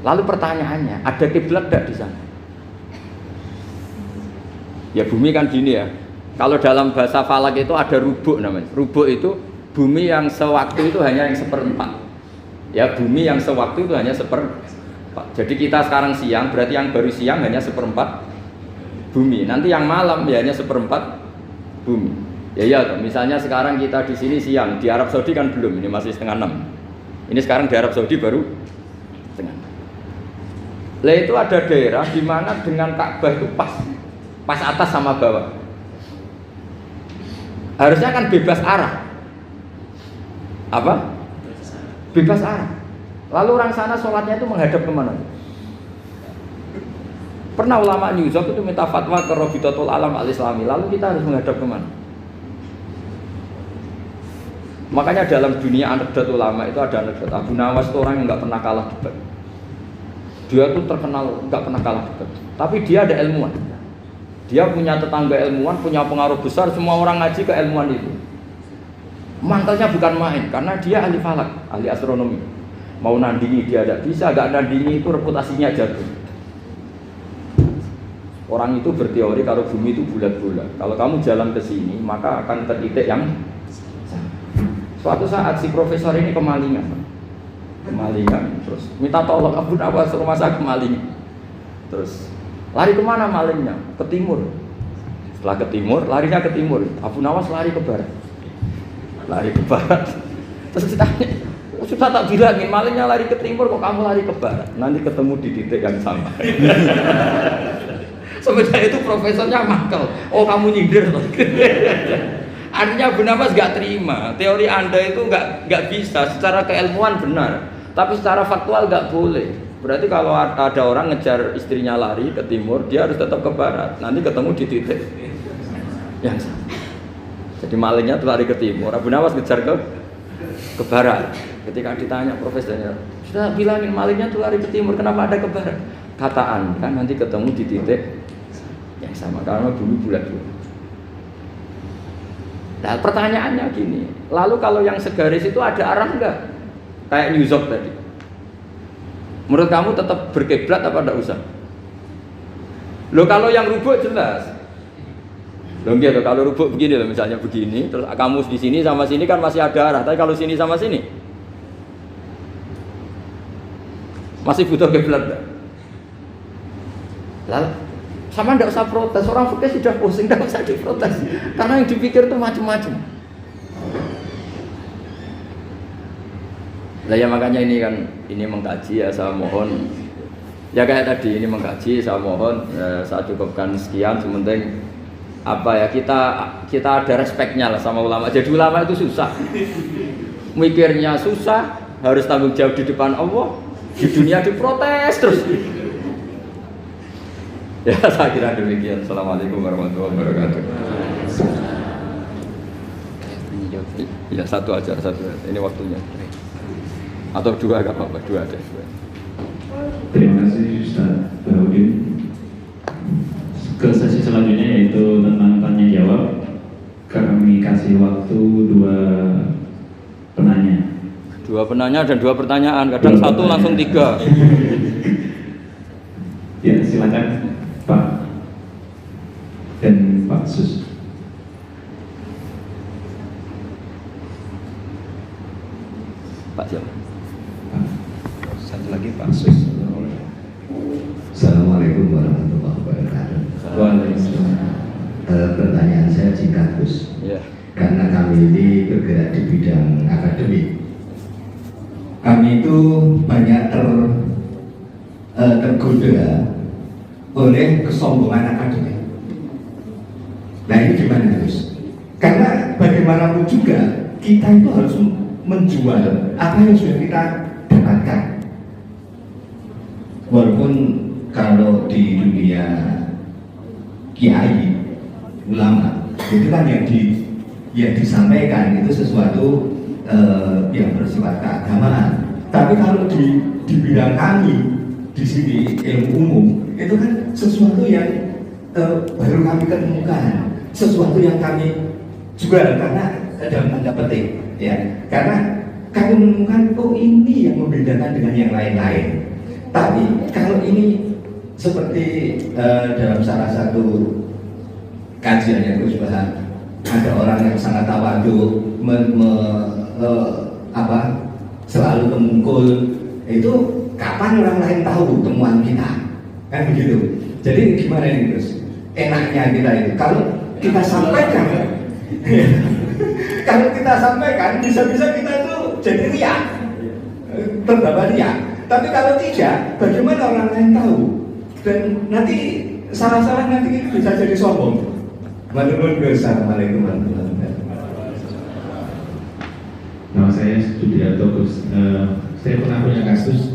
Lalu pertanyaannya, ada kiblat tidak di sana? Ya bumi kan gini ya. Kalau dalam bahasa falak itu ada rubuk namanya. Rubuk itu bumi yang sewaktu itu hanya yang seperempat. Ya bumi yang sewaktu itu hanya seperempat. Jadi kita sekarang siang, berarti yang baru siang hanya seperempat bumi. Nanti yang malam ya hanya seperempat bumi. Ya, misalnya sekarang kita di sini siang, di Arab Saudi kan belum, ini masih setengah 6. Ini sekarang di Arab Saudi baru setengah 6. Lah itu ada daerah di mana dengan Ka'bah itu pas atas sama bawah. Harusnya kan bebas arah. Apa? Bebas arah. Lalu orang sana sholatnya itu menghadap kemana? Pernah ulama New York itu minta fatwa ke Rabitatul Alam Al-Islami. Lalu kita harus menghadap kemana? Makanya dalam dunia anekdot ulama itu ada anekdot Abu Nawas itu orang yang nggak pernah kalah debat. Dia tuh terkenal nggak pernah kalah debat. Tapi dia ada ilmuwan. Dia punya tetangga ilmuwan, punya pengaruh besar. Semua orang ngaji ke ilmuwan itu. Mantelnya bukan main, karena dia ahli falak, ahli astronomi. Mau nandingi dia tidak bisa, gak nandingi itu reputasinya jatuh. Orang itu berteori kalau bumi itu bulat-bulat. Kalau kamu jalan ke sini, maka akan ke titik yang suatu saat si profesor ini kemalingan, terus minta tolong Abu Nawas rumah saya kemalingan. Terus lari kemana malingnya? Ke timur. Setelah ke timur, larinya ke timur. Abu Nawas lari ke barat. Terus ditanya, sudah tak bilangin malingnya lari ke timur kok kamu lari ke barat. Nanti ketemu di titik yang sama. Sebenarnya itu profesornya makel. Oh kamu nyindir. Artinya Abu Nawas gak terima. Teori Anda itu gak bisa. Secara keilmuan benar, tapi secara faktual gak boleh. Berarti kalau ada orang ngejar istrinya lari ke timur, dia harus tetap ke barat. Nanti ketemu di titik yang sama. Jadi malingnya tuh lari ke timur, Abu Nawas ngejar ke barat. Ketika ditanya profesornya, sudah bilangin malingnya tuh lari ke timur, kenapa ada ke barat? Kataan kan nanti ketemu di titik yang sama karena bumi bulat-bulat. Nah pertanyaannya gini, lalu kalau yang segaris itu ada arah enggak? Kayak New York tadi. Menurut kamu tetap berkiblat apa enggak usah? Loh kalau yang rubuk jelas. Loh gitu, kalau rubuk begini loh, misalnya begini, terus kamu di sini sama sini kan masih ada arah, tapi kalau sini sama sini masih butuh kiblat enggak? Lalu sama enggak usah protes, orang fikih sudah pusing, enggak usah diprotes. Karena yang dipikir itu macam-macam. Lah ya makanya ini kan ini mengkaji ya, saya mohon ya kayak tadi ini mengkaji, saya mohon saya cukupkan sekian. Sementing apa ya kita ada respeknya lah sama ulama. Jadi ulama itu susah, mikirnya susah, harus tanggung jawab di depan Allah, di dunia diprotes terus. Ya saya kira demikian. Assalamualaikum warahmatullahi wabarakatuh. Ya satu aja. Ini waktunya. Atau dua enggak apa-apa, dua aja. Terima kasih Ustaz Bahrudin. Ke sesi selanjutnya yaitu tentang tanya jawab. Kami kasih waktu dua penanya. Dua penanya dan dua pertanyaan. Kadang satu langsung tiga. Ya, silakan Pak dan Pak Sus. Pak siapa? Satu lagi Pak Sus. Assalamualaikum warahmatullahi wabarakatuh. Waalaikumsalam. Pertanyaan saya singkat Gus, Ya. karena kami ini bergerak di bidang akademik. Kami itu banyak tergoda oleh kesombongan akademik. Nah ini gimana Gus? Karena bagaimanapun juga kita itu harus menjual apa yang sudah kita dapatkan. Walaupun kalau di dunia kiai ulama itu kan yang disampaikan itu sesuatu yang bersifat keagamaan. Tapi kalau di bidang kami di sini ilmu umum itu kan sesuatu yang baru kami ketemukan, sesuatu yang kami jual karena dalam tanda petik ya, karena kami menemukan oh ini yang membedakan dengan yang lain-lain. Tapi kalau ini seperti dalam salah satu kajian yang Gus bahas, ada orang yang sangat tawadu selalu memukul, itu kapan orang lain tahu temuan kita, kan begitu. Jadi gimana ini Gus? Enaknya kita itu kalau kita sampaikan kalau kita sampaikan bisa-bisa kita itu jadi riak, terbawa riak. Tapi kalau tidak, bagaimana orang lain tahu? Dan nanti salah-salah nanti bisa jadi sombong. Assalamualaikum warahmatullahi wabarakatuh. Nama saya Sudiarto Gus. Saya pernah punya kasus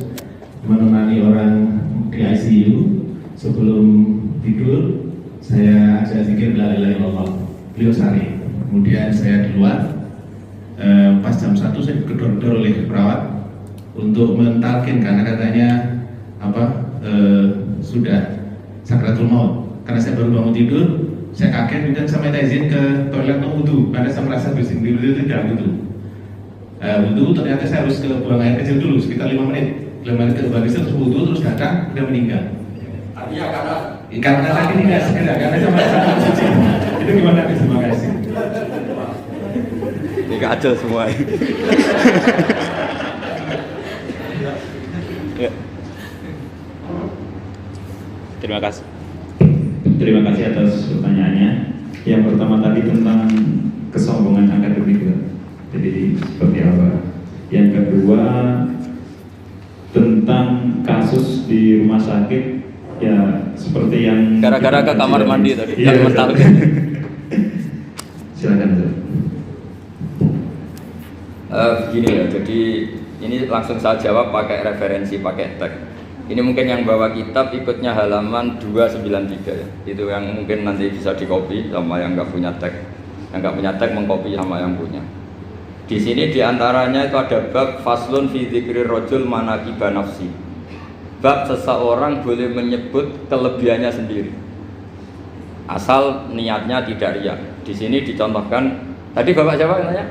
menemani orang di ICU sebelum tidur. Saya ajak zikir la ilaha illallah. Beliau sari. Kemudian saya di luar. Pas jam 1 saya digedor-gedor oleh perawat untuk mentalkin karena katanya sudah sakratul maut. Karena saya baru bangun tidur, saya kaget dan saya minta izin ke toilet untuk wudhu karena saya merasa bersih. Di wudhu itu tidak wudhu. Wudhu ternyata saya harus ke buang air kecil dulu sekitar 5 menit. 5 menit ke buang kecil terus wudhu terus datang udah meninggal. Artinya Karena tadi tidak segera karena saya merasa suci. Itu gimana Gus? Terima kasih. Ini kacau semua. Ya. Terima kasih. Terima kasih atas pertanyaannya. Yang pertama tadi tentang kesombongan akademik. Jadi seperti apa? Yang kedua tentang kasus di rumah sakit. Ya seperti yang Gara-gara ke kamar mandi tadi. Iya, Mental. Silakan. Begini ya, jadi ini langsung saya jawab pakai referensi, pakai tag. Ini mungkin yang bawa kitab ikutnya halaman 293 ya. Itu yang mungkin nanti bisa dikopi sama yang nggak punya tag. Yang nggak punya tag mengkopi sama yang punya. Di sini diantaranya itu ada bab faslun fi dzikri rajul manaqiba nafsi. Bab seseorang boleh menyebut kelebihannya sendiri. Asal niatnya tidak riya. Di sini dicontohkan, tadi Bapak siapa yang nanya?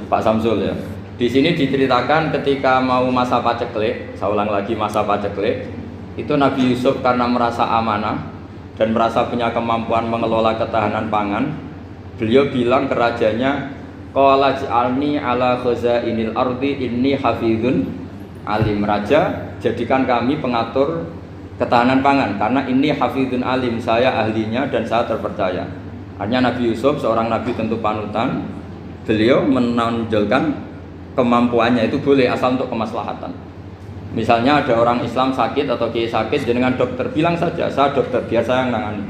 Pak Samsul ya. Di sini diceritakan ketika mau masa paceklik, saya ulang lagi masa paceklik, itu Nabi Yusuf karena merasa amanah dan merasa punya kemampuan mengelola ketahanan pangan, beliau bilang ke rajanya, qala ja'alni ala khazainil ardi inni hafizun alim. Raja, jadikan kami pengatur ketahanan pangan karena ini hafizun alim, saya ahlinya dan saya terpercaya. Artinya Nabi Yusuf seorang nabi tentu panutan, beliau menonjolkan kemampuannya itu boleh asal untuk kemaslahatan. Misalnya ada orang Islam sakit atau kiai sakit, jenengan dokter, bilang saja saya dokter, biar saya yang nangani.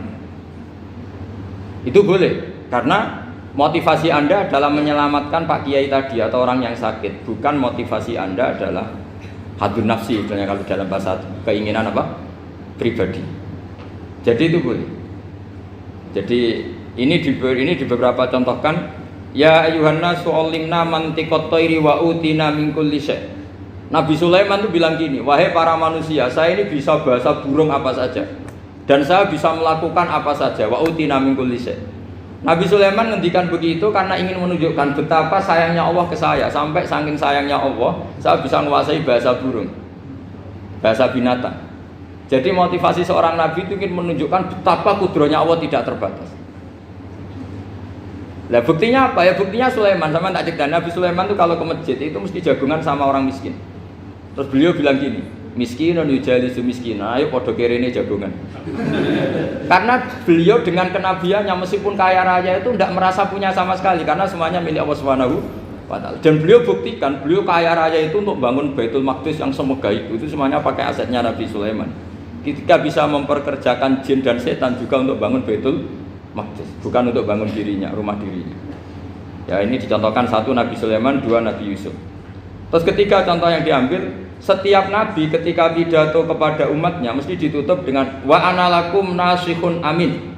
Itu boleh karena motivasi Anda dalam menyelamatkan Pak Kiai tadi atau orang yang sakit, bukan motivasi Anda adalah hadun nafsi, istilahnya kalau dalam bahasa keinginan apa? Pribadi. Jadi itu boleh. Jadi ini di beberapa contohkan, ya ayuhan nasu ulimna mantiqat thairi wa utina min kulli syai'. Nabi Sulaiman itu bilang gini, wahai para manusia, saya ini bisa bahasa burung apa saja dan saya bisa melakukan apa saja, wa utina min kulli syai'. Nabi Sulaiman ngendikan begitu karena ingin menunjukkan betapa sayangnya Allah ke saya, sampai saking sayangnya Allah, saya bisa menguasai bahasa burung, bahasa binatang. Jadi motivasi seorang nabi itu ingin menunjukkan betapa kudrohnya Allah tidak terbatas. Nah buktinya apa ya? Buktinya Sulaiman, sama tak cerita Nabi Sulaiman itu kalau ke masjid itu mesti jagungan sama orang miskin. Terus beliau bilang gini, miskinun yujalisu miskina, ayo podo kerene jagungan. Karena beliau dengan kenabiannya meskipun kaya raya itu tidak merasa punya sama sekali karena semuanya milik Allah Subhanahu wa taala. Dan beliau buktikan beliau kaya raya itu untuk bangun Baitul Maqdis yang semegah itu semuanya pakai asetnya Nabi Sulaiman. Ketika bisa memperkerjakan jin dan setan juga untuk bangun Baitul Maqdis, bukan untuk bangun dirinya, rumah dirinya. Ya ini dicontohkan satu Nabi Sulaiman, dua Nabi Yusuf. Terus ketiga contoh yang diambil, setiap nabi ketika pidato kepada umatnya mesti ditutup dengan wa analakum nasihun amin.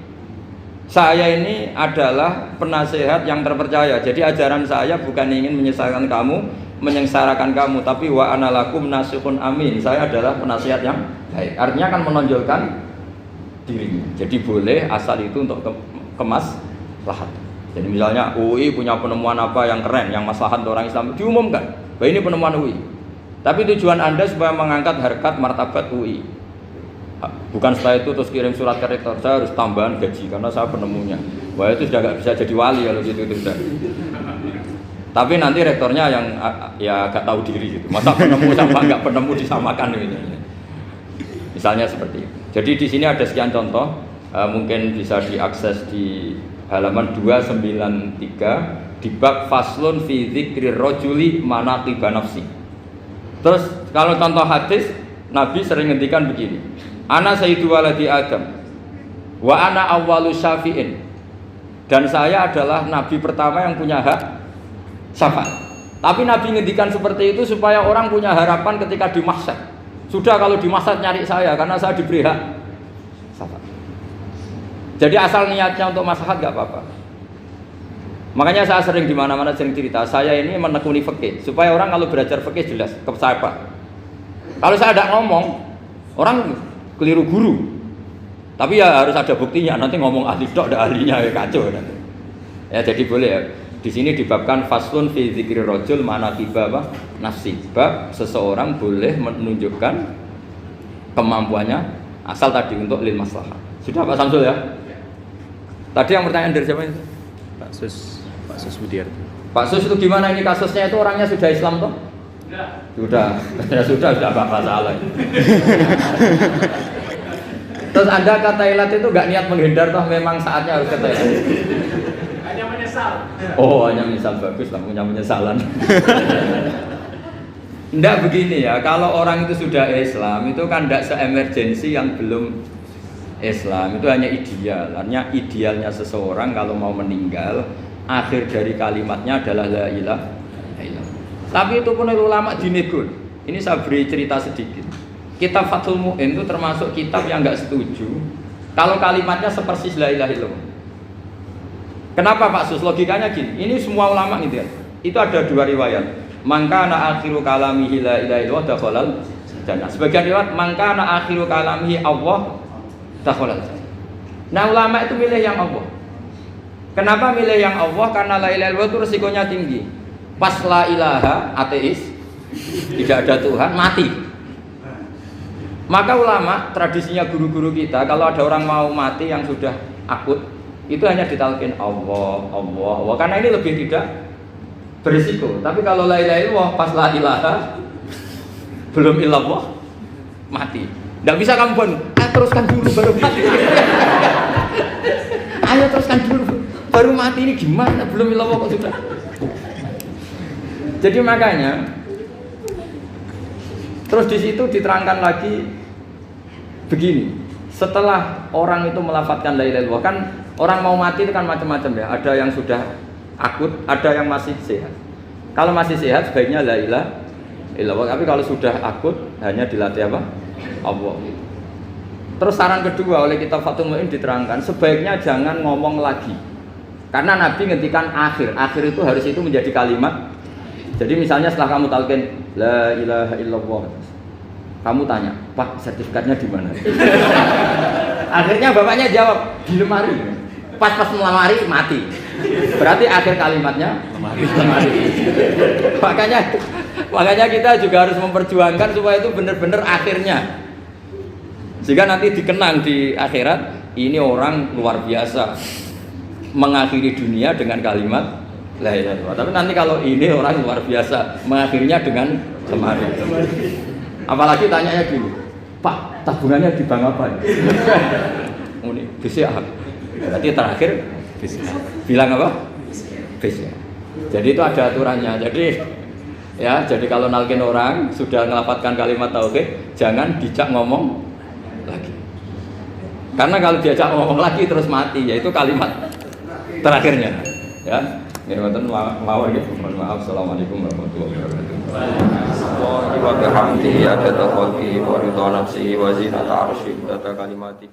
Saya ini adalah penasehat yang terpercaya. Jadi ajaran saya bukan ingin menyengsarakan kamu, tapi wa analakum nasihun amin. Saya adalah penasehat yang baik. Artinya akan menonjolkan dirinya. Jadi boleh asal itu untuk kemaslahat. Jadi misalnya UI punya penemuan apa yang keren, yang maslahat untuk orang Islam, diumumkan. Bahwa ini penemuan UI. Tapi tujuan Anda supaya mengangkat harkat martabat UI. Bukan setelah itu terus kirim surat ke rektor, saya harus tambahan gaji karena saya penemunya. Wah itu sudah nggak bisa jadi wali kalau gitu itu sudah. Tapi nanti rektornya yang ya agak tahu diri gitu. Masa penemu sama nggak penemu disamakan gitu. Misalnya seperti itu. Jadi di sini ada sekian contoh, mungkin bisa diakses di halaman 293 di bab faslun fi dzikri rajuli manaqiba nafsi. Terus kalau contoh hadis, Nabi sering ngendikan begini. Ana sayyidu waladi Adam wa ana awwalu syafi'in. Dan saya adalah nabi pertama yang punya hak syafaat. Tapi Nabi ngendikan seperti itu supaya orang punya harapan ketika di mahsyar. Sudah kalau di mahsyar nyari saya karena saya diberi hak syafaat. Jadi asal niatnya untuk maslahat enggak apa-apa. Makanya saya sering di mana-mana sering cerita, saya ini menekuni fikih supaya orang kalau belajar fikih jelas ke siapa. Kalau saya tidak ngomong, orang keliru guru. Tapi ya harus ada buktinya. Nanti ngomong ahli dok, ada ahlinya ya kacau nanti. Ya jadi boleh ya. Di sini dibabkan faslun fi dzikri rajul manaqiba nafsi. Bab seseorang boleh menunjukkan kemampuannya asal tadi untuk lil maslahah. Sudah Pak Samsul ya? Tadi yang pertanyaan dari siapa itu? Pak Sus Budiarto. Pak Sus itu gimana ini kasusnya itu orangnya sudah Islam toh? Sudah. Sudah enggak masalah. Terus Anda ke Thailand itu enggak niat menghindar toh memang saatnya harus ke Thailand. Hanya menyesal. Oh, hanya menyesal, bagus lah punya penyesalan. Enggak begini ya, kalau orang itu sudah Islam itu kan enggak se-emergency yang belum Islam, itu hanya ideal. Artinya idealnya seseorang kalau mau meninggal, akhir dari kalimatnya adalah la ilaha illallah. Tapi itu pun ulama dinego. Ini saya beri cerita sedikit. Kitab Fathul Mu'in itu termasuk kitab yang enggak setuju kalau kalimatnya sepersis la ilaha illallah. Kenapa Pak Sus? Logikanya gini, ini semua ulama gitu ya. Itu ada dua riwayat. Mangkana akhiru kalamihi la ilaha illallah dakhalal jannah. Sebagian riwayat mangkana akhiru kalamihi Allah dakhalal jannah. Nah ulama itu milih yang Allah. Kenapa milih yang Allah? Karena la ilaha illallah itu resikonya tinggi. Pas la ilaha ateis, tidak ada Tuhan, mati. Maka ulama, tradisinya guru-guru kita, kalau ada orang mau mati yang sudah akut, itu hanya ditalkin Allah, Allah, Allah. Karena ini lebih tidak berisiko. Tapi kalau la ilaha illallah, pas la ilaha belum illallah, mati. Tidak bisa kamu pun, teruskan dulu baru mati. Ayo teruskan dulu baru mati, ini gimana? Belum illallah kok sudah. Jadi makanya terus di situ diterangkan lagi begini. Setelah orang itu melafadzkan la ilaha illallah, kan orang mau mati itu kan macam-macam ya. Ada yang sudah akut, ada yang masih sehat. Kalau masih sehat sebaiknya la ilaha illallah. Tapi kalau sudah akut hanya dilatih apa? Allah. Terus saran kedua oleh kitab Fathul Mu'in diterangkan sebaiknya jangan ngomong lagi. Karena Nabi ngendikan akhir. Akhir itu harus itu menjadi kalimat. Jadi misalnya setelah kamu talqin la ilaha illallah, kamu tanya, Pak sertifikatnya di mana? Akhirnya bapaknya jawab di lemari. Pas melamari mati. Berarti akhir kalimatnya lemari. Makanya kita juga harus memperjuangkan supaya itu benar-benar akhirnya. Sehingga nanti dikenang di akhirat, ini orang luar biasa mengakhiri dunia dengan kalimat la ilaha illallah. Tapi nanti kalau ini orang luar biasa mengakhirinya dengan kemarin. Apalagi tanyanya gini, Pak, tabungannya di bank apa? Ini BCA. Berarti terakhir bilang apa? BCA. Jadi itu ada aturannya. Jadi kalau nalkin orang sudah ngelafadzkan kalimat tauhid, jangan dijak ngomong lagi. Karena kalau diajak ngomong lagi terus mati, yaitu kalimat terakhirnya. Ya, mohon maaf. Assalamualaikum warahmatullahi wabarakatuh. Wa bihamdihi adada khalqihi wa ridha nafsihi wa zinata arsyihi wa kalimati.